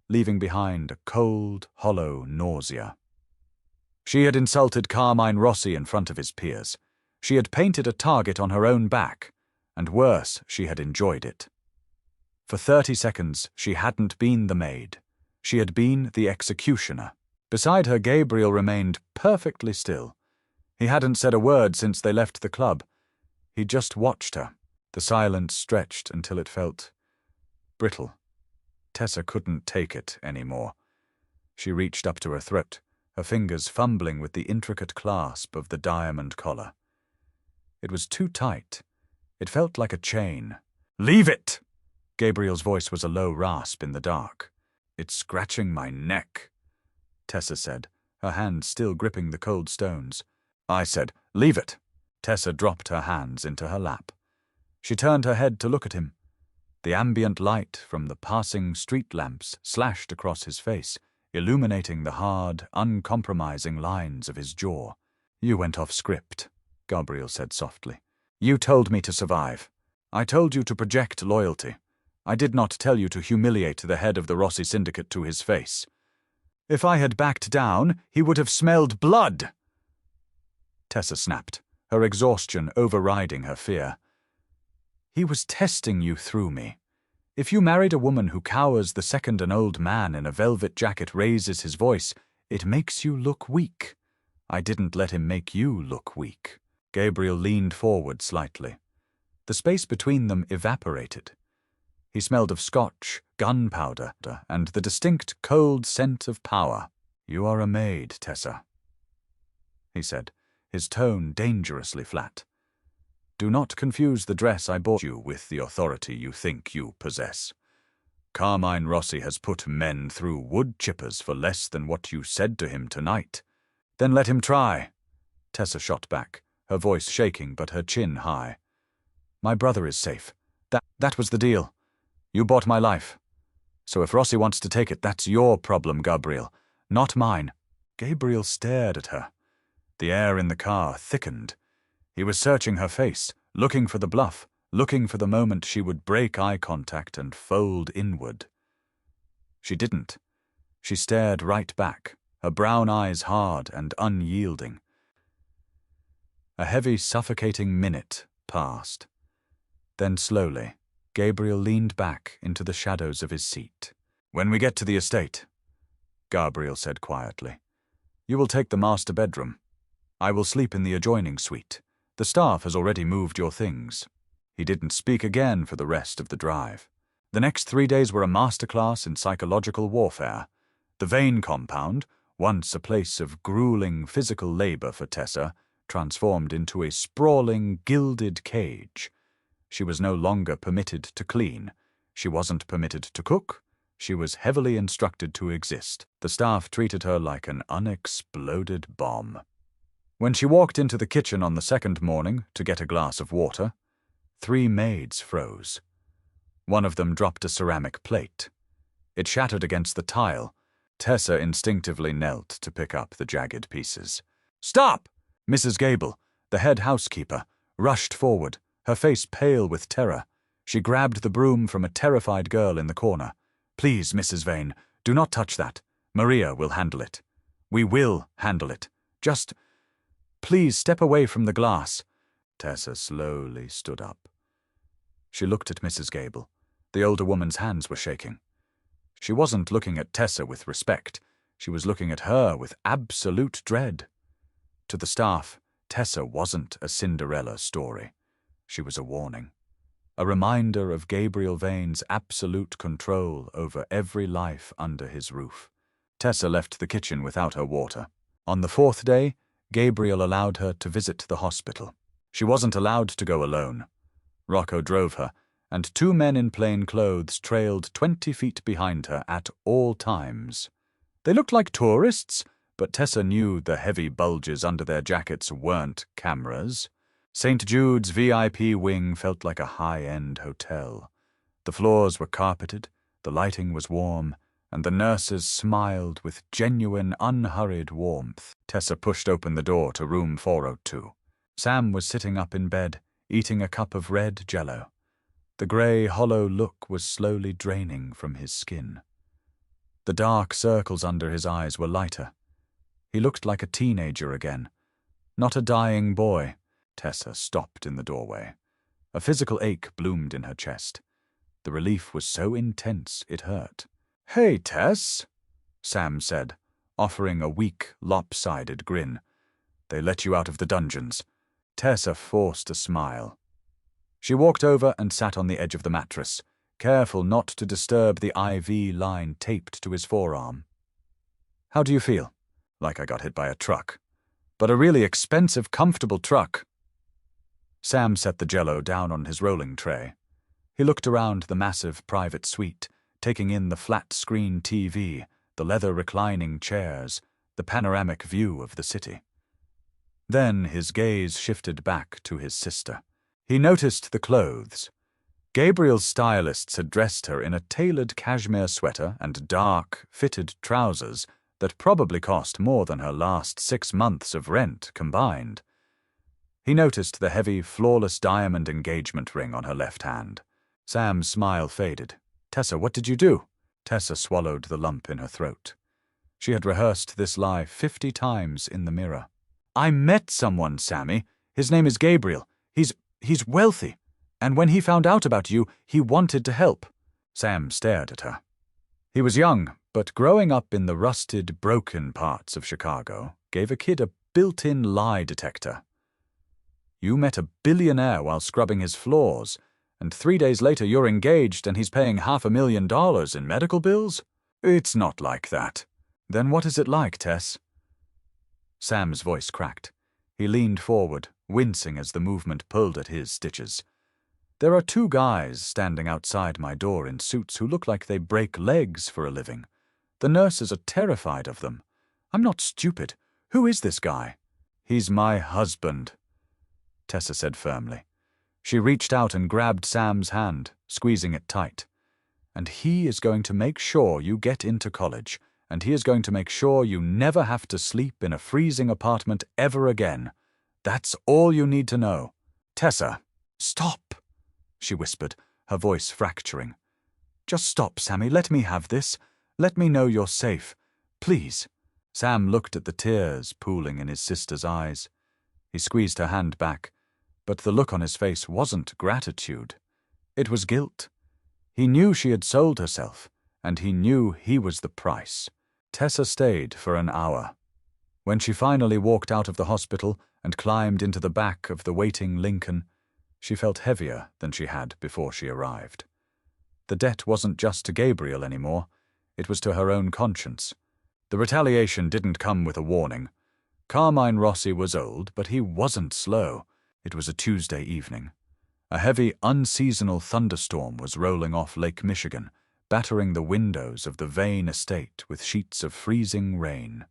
leaving behind a cold, hollow nausea. She had insulted Carmine Rossi in front of his peers. She had painted a target on her own back, and worse, she had enjoyed it. For 30 seconds, she hadn't been the maid. She had been the executioner. Beside her, Gabriel remained perfectly still. He hadn't said a word since they left the club. He just watched her. The silence stretched until it felt brittle. Tessa couldn't take it anymore. She reached up to her throat, her fingers fumbling with the intricate clasp of the diamond collar. It was too tight. It felt like a chain. "Leave it!" Gabriel's voice was a low rasp in the dark. "It's scratching my neck," Tessa said, her hand still gripping the cold stones. "I said, leave it." Tessa dropped her hands into her lap. She turned her head to look at him. The ambient light from the passing street lamps slashed across his face, illuminating the hard, uncompromising lines of his jaw. "You went off script," Gabriel said softly. "You told me to survive. I told you to project loyalty. I did not tell you to humiliate the head of the Rossi Syndicate to his face. If I had backed down, he would have smelled blood." Tessa snapped, her exhaustion overriding her fear. He was testing you through me. If you married a woman who cowers the second an old man in a velvet jacket raises his voice, it makes you look weak. I didn't let him make you look weak." Gabriel leaned forward slightly. The space between them evaporated. He smelled of scotch, gunpowder, and the distinct cold scent of power. "You are a maid, Tessa," he said, his tone dangerously flat. "Do not confuse the dress I bought you with the authority you think you possess. Carmine Rossi has put men through wood chippers for less than what you said to him tonight." "Then let him try," Tessa shot back, her voice shaking but her chin high. "My brother is safe. That was the deal. You bought my life. So if Rossi wants to take it, that's your problem, Gabriel, not mine." Gabriel stared at her. The air in the car thickened. He was searching her face, looking for the bluff, looking for the moment she would break eye contact and fold inward. She didn't. She stared right back, her brown eyes hard and unyielding. A heavy, suffocating minute passed. Then slowly, Gabriel leaned back into the shadows of his seat. "When we get to the estate," Gabriel said quietly, "you will take the master bedroom. I will sleep in the adjoining suite. The staff has already moved your things." He didn't speak again for the rest of the drive. The next 3 days were a masterclass in psychological warfare. The Vane compound, once a place of grueling physical labor for Tessa, transformed into a sprawling, gilded cage. She was no longer permitted to clean. She wasn't permitted to cook. She was heavily instructed to exist. The staff treated her like an unexploded bomb. When she walked into the kitchen on the second morning to get a glass of water, 3 maids froze. One of them dropped a ceramic plate. It shattered against the tile. Tessa instinctively knelt to pick up the jagged pieces. "Stop!" Mrs. Gable, the head housekeeper, rushed forward, her face pale with terror. She grabbed the broom from a terrified girl in the corner. "Please, Mrs. Vane, do not touch that. Maria will handle it. We will handle it. Just, please step away from the glass." Tessa slowly stood up. She looked at Mrs. Gable. The older woman's hands were shaking. She wasn't looking at Tessa with respect. She was looking at her with absolute dread. To the staff, Tessa wasn't a Cinderella story. She was a warning. A reminder of Gabriel Vane's absolute control over every life under his roof. Tessa left the kitchen without her water. On the 4th day, Gabriel allowed her to visit the hospital. She wasn't allowed to go alone. Rocco drove her, and 2 men in plain clothes trailed 20 feet behind her at all times. They looked like tourists, but Tessa knew the heavy bulges under their jackets weren't cameras. St. Jude's VIP wing felt like a high-end hotel. The floors were carpeted, the lighting was warm, and the nurses smiled with genuine, unhurried warmth. Tessa pushed open the door to room 402. Sam was sitting up in bed, eating a cup of red jello. The grey, hollow look was slowly draining from his skin. The dark circles under his eyes were lighter. He looked like a teenager again, not a dying boy. Tessa stopped in the doorway. A physical ache bloomed in her chest. The relief was so intense it hurt. "Hey, Tess," Sam said, offering a weak, lopsided grin. "They let you out of the dungeons." Tessa forced a smile. She walked over and sat on the edge of the mattress, careful not to disturb the IV line taped to his forearm. "How do you feel?" "Like I got hit by a truck. But a really expensive, comfortable truck." Sam set the jello down on his rolling tray. He looked around the massive private suite, taking in the flat-screen TV, the leather reclining chairs, the panoramic view of the city. Then his gaze shifted back to his sister. He noticed the clothes. Gabriel's stylists had dressed her in a tailored cashmere sweater and dark, fitted trousers that probably cost more than her last 6 months of rent combined. He noticed the heavy, flawless diamond engagement ring on her left hand. Sam's smile faded. "Tessa, what did you do?" Tessa swallowed the lump in her throat. She had rehearsed this lie 50 times in the mirror. "I met someone, Sammy. His name is Gabriel. He's wealthy. And when he found out about you, he wanted to help. Sam stared at her. He was young, but growing up in the rusted, broken parts of Chicago gave a kid a built-in lie detector. You met a billionaire while scrubbing his floors, and 3 days later you're engaged and he's paying $500,000 in medical bills? It's not like that. Then what is it like, Tess? Sam's voice cracked. He leaned forward, wincing as the movement pulled at his stitches. There are 2 guys standing outside my door in suits who look like they break legs for a living. The nurses are terrified of them. I'm not stupid. Who is this guy? He's my husband, Tessa said firmly. She reached out and grabbed Sam's hand, squeezing it tight. And he is going to make sure you get into college, and he is going to make sure you never have to sleep in a freezing apartment ever again. That's all you need to know. Tessa, stop, she whispered, her voice fracturing. Just stop, Sammy. Let me have this. Let me know you're safe. Please. Sam looked at the tears pooling in his sister's eyes. He squeezed her hand back, but the look on his face wasn't gratitude. It was guilt. He knew she had sold herself, and he knew he was the price. Tessa stayed for an hour. When she finally walked out of the hospital and climbed into the back of the waiting Lincoln, she felt heavier than she had before she arrived. The debt wasn't just to Gabriel anymore. It was to her own conscience. The retaliation didn't come with a warning. Carmine Rossi was old, but he wasn't slow. It was a Tuesday evening. A heavy, unseasonal thunderstorm was rolling off Lake Michigan, battering the windows of the Vane estate with sheets of freezing rain.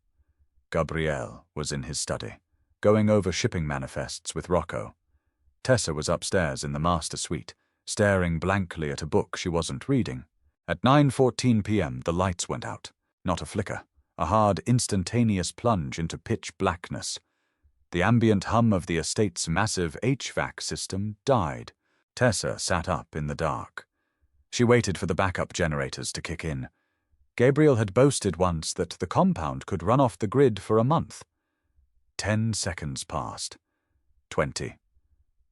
Gabriel was in his study, going over shipping manifests with Rocco. Tessa was upstairs in the master suite, staring blankly at a book she wasn't reading. At 9:14 p.m. the lights went out. Not a flicker, a hard, instantaneous plunge into pitch blackness. The ambient hum of the estate's massive HVAC system died. Tessa sat up in the dark. She waited for the backup generators to kick in. Gabriel had boasted once that the compound could run off the grid for a month. 10 seconds passed. 20.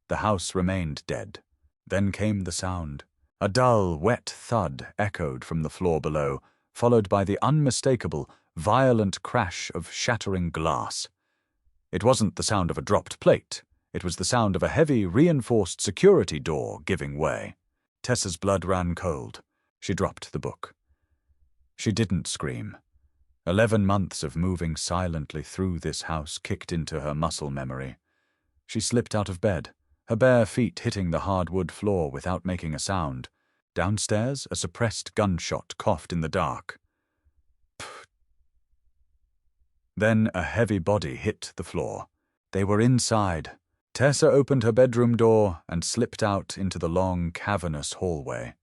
The house remained dead. Then came the sound. A dull, wet thud echoed from the floor below, followed by the unmistakable, violent crash of shattering glass. It wasn't the sound of a dropped plate. It was the sound of a heavy, reinforced security door giving way. Tessa's blood ran cold. She dropped the book. She didn't scream. 11 months of moving silently through this house kicked into her muscle memory. She slipped out of bed, her bare feet hitting the hardwood floor without making a sound. Downstairs, a suppressed gunshot coughed in the dark. Pfft. Then a heavy body hit the floor. They were inside. Tessa opened her bedroom door and slipped out into the long, cavernous hallway.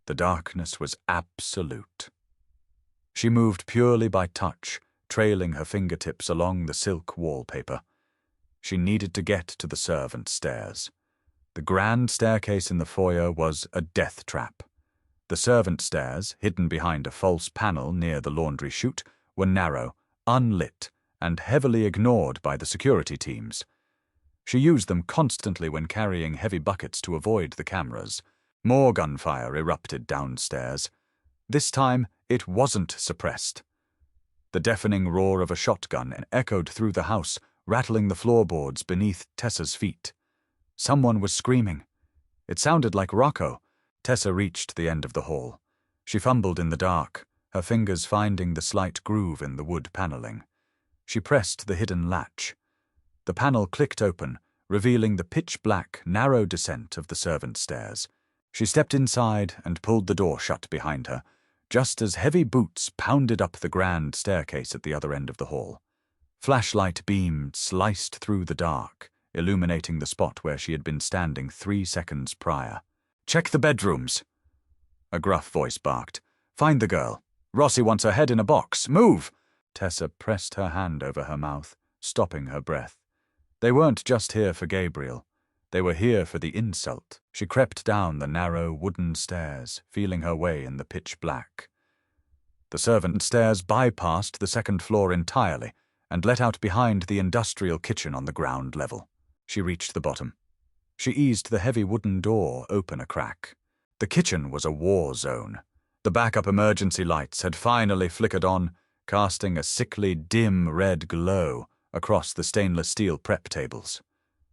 The darkness was absolute. She moved purely by touch, trailing her fingertips along the silk wallpaper. She needed to get to the servants' stairs. The grand staircase in the foyer was a death trap. The servants' stairs, hidden behind a false panel near the laundry chute, were narrow, unlit, and heavily ignored by the security teams. She used them constantly when carrying heavy buckets to avoid the cameras. More gunfire erupted downstairs. This time, it wasn't suppressed. The deafening roar of a shotgun echoed through the house, rattling the floorboards beneath Tessa's feet. Someone was screaming. It sounded like Rocco. Tessa reached the end of the hall. She fumbled in the dark, her fingers finding the slight groove in the wood paneling. She pressed the hidden latch. The panel clicked open, revealing the pitch-black, narrow descent of the servants' stairs. She stepped inside and pulled the door shut behind her, just as heavy boots pounded up the grand staircase at the other end of the hall. Flashlight beams sliced through the dark, illuminating the spot where she had been standing 3 seconds prior. "Check the bedrooms," a gruff voice barked. "Find the girl. Rossi wants her head in a box. Move!" Tessa pressed her hand over her mouth, stopping her breath. They weren't just here for Gabriel. They were here for the insult. She crept down the narrow wooden stairs, feeling her way in the pitch black. The servant stairs bypassed the second floor entirely and let out behind the industrial kitchen on the ground level. She reached the bottom. She eased the heavy wooden door open a crack. The kitchen was a war zone. The backup emergency lights had finally flickered on, casting a sickly, dim red glow across the stainless steel prep tables.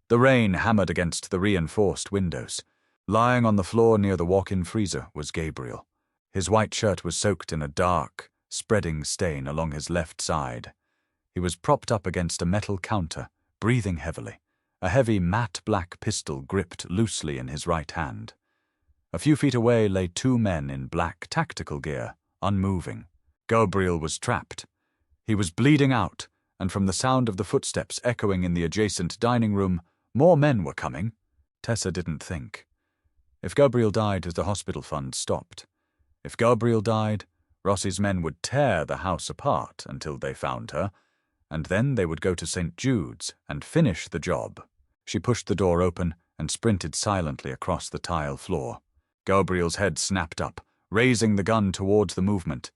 The rain hammered against the reinforced windows. Lying on the floor near the walk-in freezer was Gabriel. His white shirt was soaked in a dark, spreading stain along his left side. He was propped up against a metal counter, breathing heavily, a heavy matte black pistol gripped loosely in his right hand. A few feet away lay two men in black tactical gear, unmoving. Gabriel was trapped. He was bleeding out, and from the sound of the footsteps echoing in the adjacent dining room, more men were coming. Tessa didn't think. If Gabriel died, the hospital fund stopped. If Gabriel died, Rossi's men would tear the house apart until they found her, and then they would go to St. Jude's and finish the job. She pushed the door open and sprinted silently across the tile floor. Gabriel's head snapped up, raising the gun towards the movement.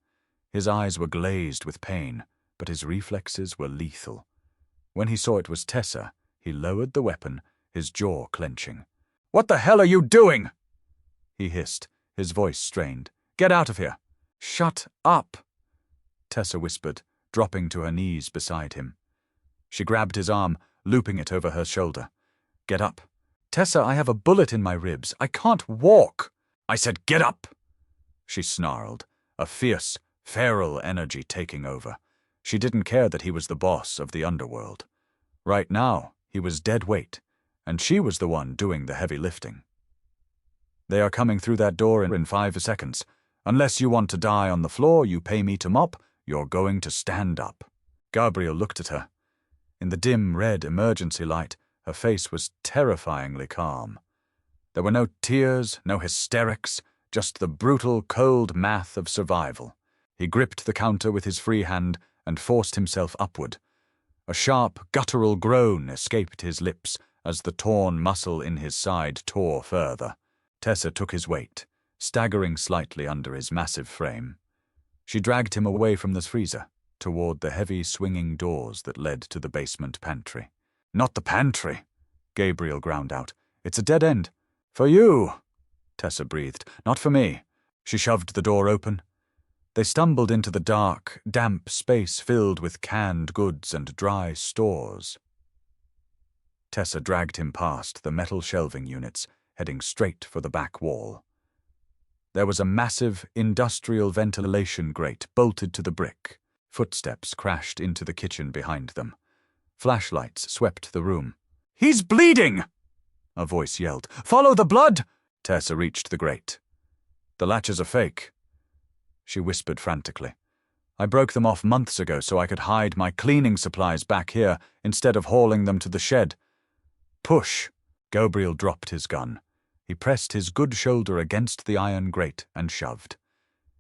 His eyes were glazed with pain, but his reflexes were lethal. When he saw it was Tessa, he lowered the weapon, his jaw clenching. "What the hell are you doing?" he hissed, his voice strained. "Get out of here!" "Shut up!" Tessa whispered, dropping to her knees beside him. She grabbed his arm, looping it over her shoulder. "Get up." "Tessa, I have a bullet in my ribs. I can't walk." "I said get up!" She snarled, a fierce, feral energy taking over. She didn't care that he was the boss of the underworld. Right now, he was dead weight, and she was the one doing the heavy lifting. "They are coming through that door in 5 seconds. Unless you want to die on the floor you pay me to mop, you're going to stand up." Gabriel looked at her. In the dim red emergency light, her face was terrifyingly calm. There were no tears, no hysterics, just the brutal, cold math of survival. He gripped the counter with his free hand and forced himself upward. A sharp, guttural groan escaped his lips as the torn muscle in his side tore further. Tessa took his weight, staggering slightly under his massive frame. She dragged him away from the freezer, toward the heavy swinging doors that led to the basement pantry. "Not the pantry," Gabriel ground out. "It's a dead end." "For you," Tessa breathed. "Not for me." She shoved the door open. They stumbled into the dark, damp space filled with canned goods and dry stores. Tessa dragged him past the metal shelving units, heading straight for the back wall. There was a massive, industrial ventilation grate bolted to the brick. Footsteps crashed into the kitchen behind them. Flashlights swept the room. "He's bleeding!" a voice yelled. "Follow the blood!" Tessa reached the grate. "The latches are fake," she whispered frantically. "I broke them off months ago so I could hide my cleaning supplies back here instead of hauling them to the shed." "Push!" Gabriel dropped his gun. He pressed his good shoulder against the iron grate and shoved.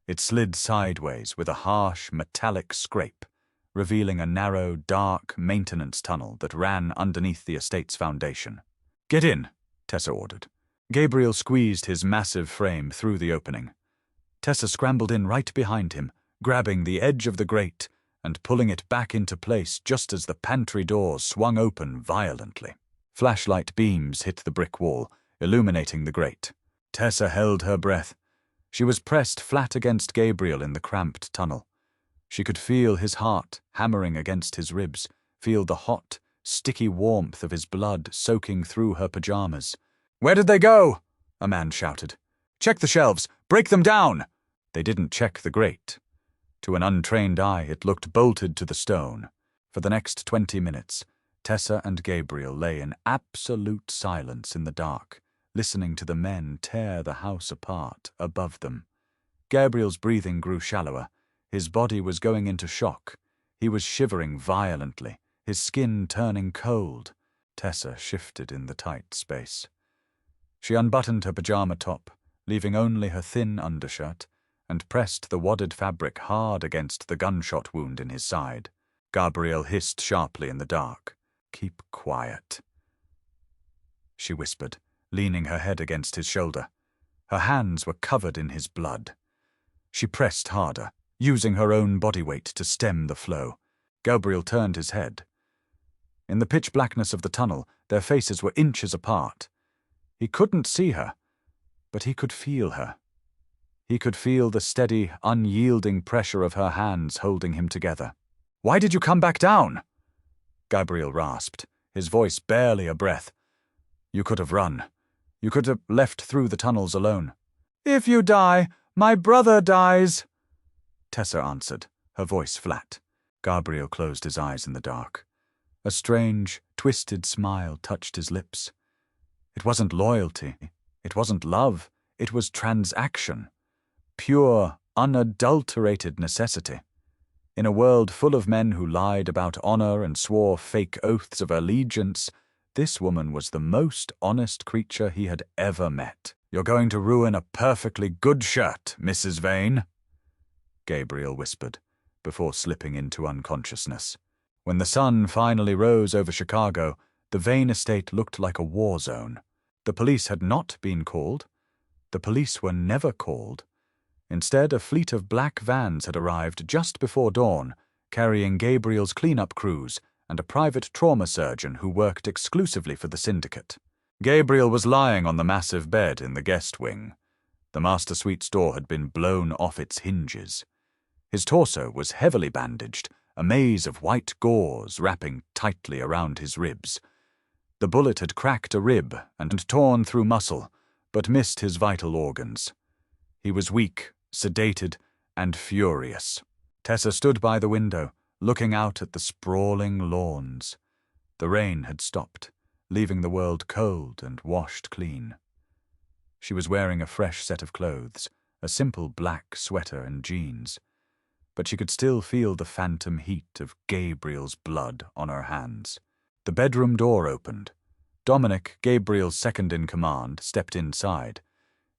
It slid sideways with a harsh, metallic scrape, revealing a narrow, dark maintenance tunnel that ran underneath the estate's foundation. "Get in," Tessa ordered. Gabriel squeezed his massive frame through the opening. Tessa scrambled in right behind him, grabbing the edge of the grate and pulling it back into place just as the pantry doors swung open violently. Flashlight beams hit the brick wall, illuminating the grate. Tessa held her breath. She was pressed flat against Gabriel in the cramped tunnel. She could feel his heart hammering against his ribs, feel the hot, sticky warmth of his blood soaking through her pajamas. "Where did they go?" a man shouted. "Check the shelves! Break them down!" They didn't check the grate. To an untrained eye, it looked bolted to the stone. For the next 20 minutes, Tessa and Gabriel lay in absolute silence in the dark, listening to the men tear the house apart above them. Gabriel's breathing grew shallower. His body was going into shock. He was shivering violently, his skin turning cold. Tessa shifted in the tight space. She unbuttoned her pajama top, leaving only her thin undershirt, and pressed the wadded fabric hard against the gunshot wound in his side. Gabriel hissed sharply in the dark. "Keep quiet," she whispered, leaning her head against his shoulder. Her hands were covered in his blood. She pressed harder, using her own body weight to stem the flow. Gabriel turned his head. In the pitch blackness of the tunnel, their faces were inches apart. He couldn't see her, but he could feel her. He could feel the steady, unyielding pressure of her hands holding him together. "Why did you come back down?" Gabriel rasped, his voice barely a breath. "You could have run. You could have left through the tunnels alone." "If you die, my brother dies," Tessa answered, her voice flat. Gabriel closed his eyes in the dark. A strange, twisted smile touched his lips. It wasn't loyalty. It wasn't love. It was transaction. Pure, unadulterated necessity. In a world full of men who lied about honor and swore fake oaths of allegiance, this woman was the most honest creature he had ever met. "You're going to ruin a perfectly good shirt, Mrs. Vane," Gabriel whispered, before slipping into unconsciousness. When the sun finally rose over Chicago, the Vane estate looked like a war zone. The police had not been called. The police were never called. Instead, a fleet of black vans had arrived just before dawn, carrying Gabriel's cleanup crews and a private trauma surgeon who worked exclusively for the syndicate. Gabriel was lying on the massive bed in the guest wing. The master suite's door had been blown off its hinges. His torso was heavily bandaged, a maze of white gauze wrapping tightly around his ribs. The bullet had cracked a rib and torn through muscle, but missed his vital organs. He was weak, sedated, and furious. Tessa stood by the window, looking out at the sprawling lawns. The rain had stopped, leaving the world cold and washed clean. She was wearing a fresh set of clothes, a simple black sweater and jeans, but she could still feel the phantom heat of Gabriel's blood on her hands. The bedroom door opened. Dominic, Gabriel's second-in-command, stepped inside.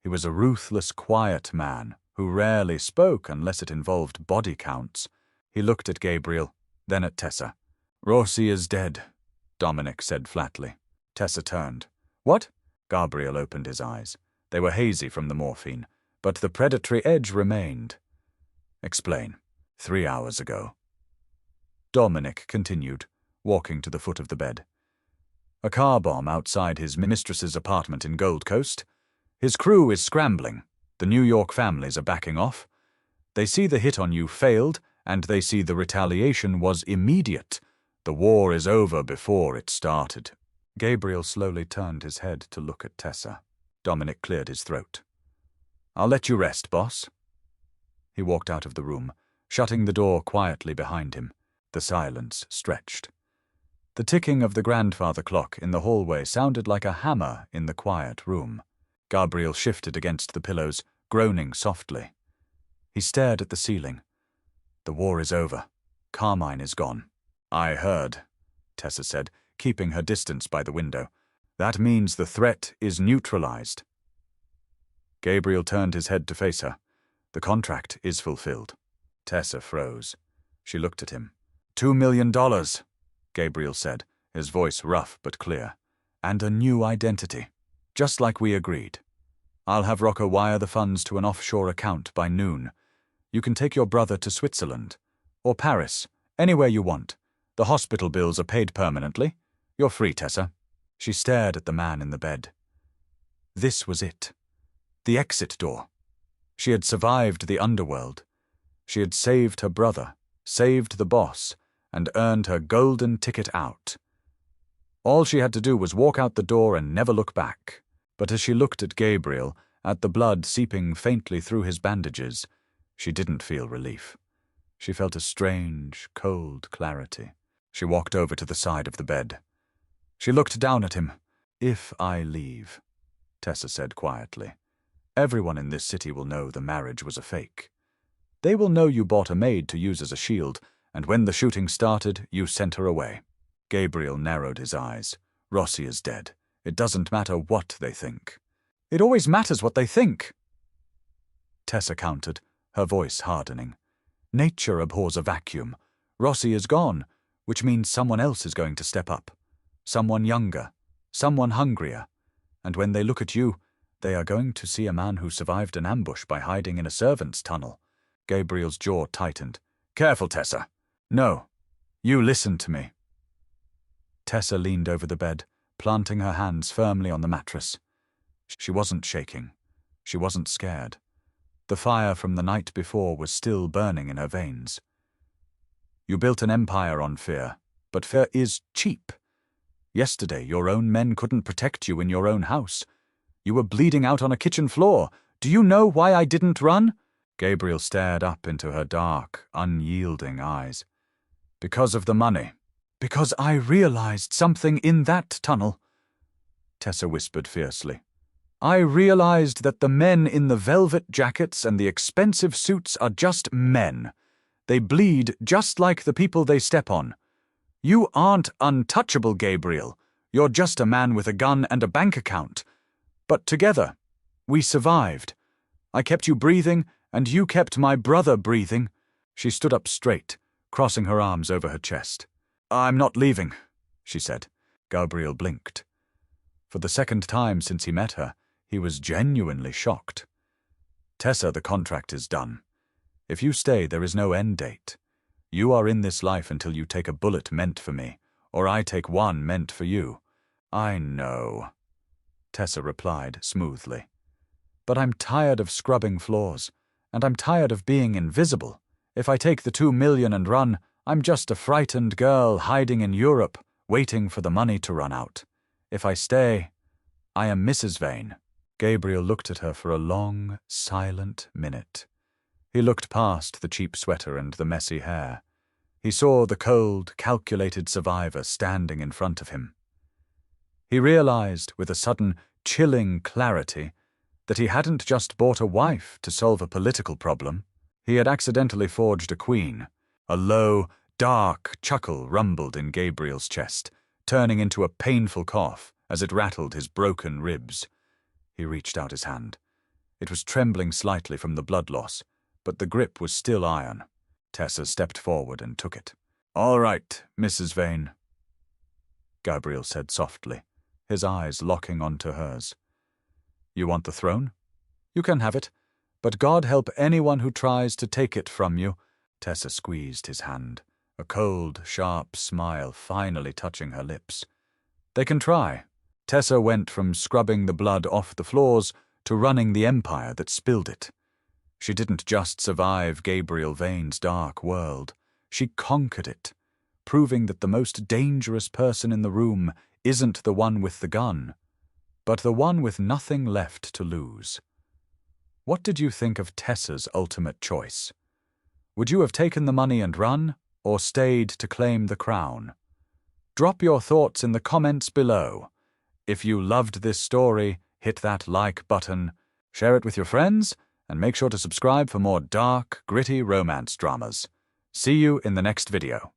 He was a ruthless, quiet man who rarely spoke unless it involved body counts. He looked at Gabriel, then at Tessa. "Rossi is dead," Dominic said flatly. Tessa turned. "What?" Gabriel opened his eyes. They were hazy from the morphine, but the predatory edge remained. "Explain." 3 hours ago. Dominic continued, walking to the foot of the bed. "A car bomb outside his mistress's apartment in Gold Coast. His crew is scrambling. The New York families are backing off. They see the hit on you failed, and they see the retaliation was immediate. The war is over before it started." Gabriel slowly turned his head to look at Tessa. Dominic cleared his throat. "I'll let you rest, boss." He walked out of the room, shutting the door quietly behind him. The silence stretched. The ticking of the grandfather clock in the hallway sounded like a hammer in the quiet room. Gabriel shifted against the pillows, groaning softly. He stared at the ceiling. "The war is over. Carmine is gone." "I heard," Tessa said, keeping her distance by the window. "That means the threat is neutralized." Gabriel turned his head to face her. "The contract is fulfilled." Tessa froze. She looked at him. $2 million, Gabriel said, his voice rough but clear. "And a new identity. Just like we agreed. I'll have Rocco wire the funds to an offshore account by noon. You can take your brother to Switzerland. Or Paris. Anywhere you want. The hospital bills are paid permanently. You're free, Tessa." She stared at the man in the bed. This was it. The exit door. She had survived the underworld. She had saved her brother, saved the boss, and earned her golden ticket out. All she had to do was walk out the door and never look back. But as she looked at Gabriel, at the blood seeping faintly through his bandages, she didn't feel relief. She felt a strange, cold clarity. She walked over to the side of the bed. She looked down at him. "If I leave," Tessa said quietly, "everyone in this city will know the marriage was a fake. They will know you bought a maid to use as a shield, and when the shooting started, you sent her away." Gabriel narrowed his eyes. "Rossi is dead. It doesn't matter what they think." "It always matters what they think," Tessa countered, her voice hardening. "Nature abhors a vacuum. Rossi is gone, which means someone else is going to step up. Someone younger, someone hungrier. And when they look at you, they are going to see a man who survived an ambush by hiding in a servant's tunnel." Gabriel's jaw tightened. "Careful, Tessa. No, you listen to me." Tessa leaned over the bed, planting her hands firmly on the mattress. She wasn't shaking. She wasn't scared. The fire from the night before was still burning in her veins. You built an empire on fear, but fear is cheap. Yesterday, your own men couldn't protect you in your own house. You were bleeding out on a kitchen floor. Do you know why I didn't run? Gabriel stared up into her dark, unyielding eyes. Because of the money. Because I realized something in that tunnel. Tessa whispered fiercely. I realized that the men in the velvet jackets and the expensive suits are just men. They bleed just like the people they step on. You aren't untouchable, Gabriel. You're just a man with a gun and a bank account. But together, we survived. I kept you breathing, and you kept my brother breathing. She stood up straight, crossing her arms over her chest. I'm not leaving, she said. Gabriel blinked. For the second time since he met her, he was genuinely shocked. Tessa, the contract is done. If you stay, there is no end date. You are in this life until you take a bullet meant for me, or I take one meant for you. I know, Tessa replied smoothly. But I'm tired of scrubbing floors, and I'm tired of being invisible. If I take the 2 million and run, I'm just a frightened girl hiding in Europe, waiting for the money to run out. If I stay, I am Mrs. Vane. Gabriel looked at her for a long, silent minute. He looked past the cheap sweater and the messy hair. He saw the cold, calculated survivor standing in front of him. He realized, with a sudden, chilling clarity, that he hadn't just bought a wife to solve a political problem. He had accidentally forged a queen. A low, dark chuckle rumbled in Gabriel's chest, turning into a painful cough as it rattled his broken ribs. He reached out his hand. It was trembling slightly from the blood loss, but the grip was still iron. Tessa stepped forward and took it. All right, Mrs. Vane, Gabriel said softly, his eyes locking onto hers. You want the throne? You can have it, but God help anyone who tries to take it from you. Tessa squeezed his hand, a cold, sharp smile finally touching her lips. They can try. Tessa went from scrubbing the blood off the floors to running the empire that spilled it. She didn't just survive Gabriel Vane's dark world. She conquered it, proving that the most dangerous person in the room isn't the one with the gun, but the one with nothing left to lose. What did you think of Tessa's ultimate choice? Would you have taken the money and run, or stayed to claim the crown? Drop your thoughts in the comments below. If you loved this story, hit that like button, share it with your friends, and make sure to subscribe for more dark, gritty romance dramas. See you in the next video.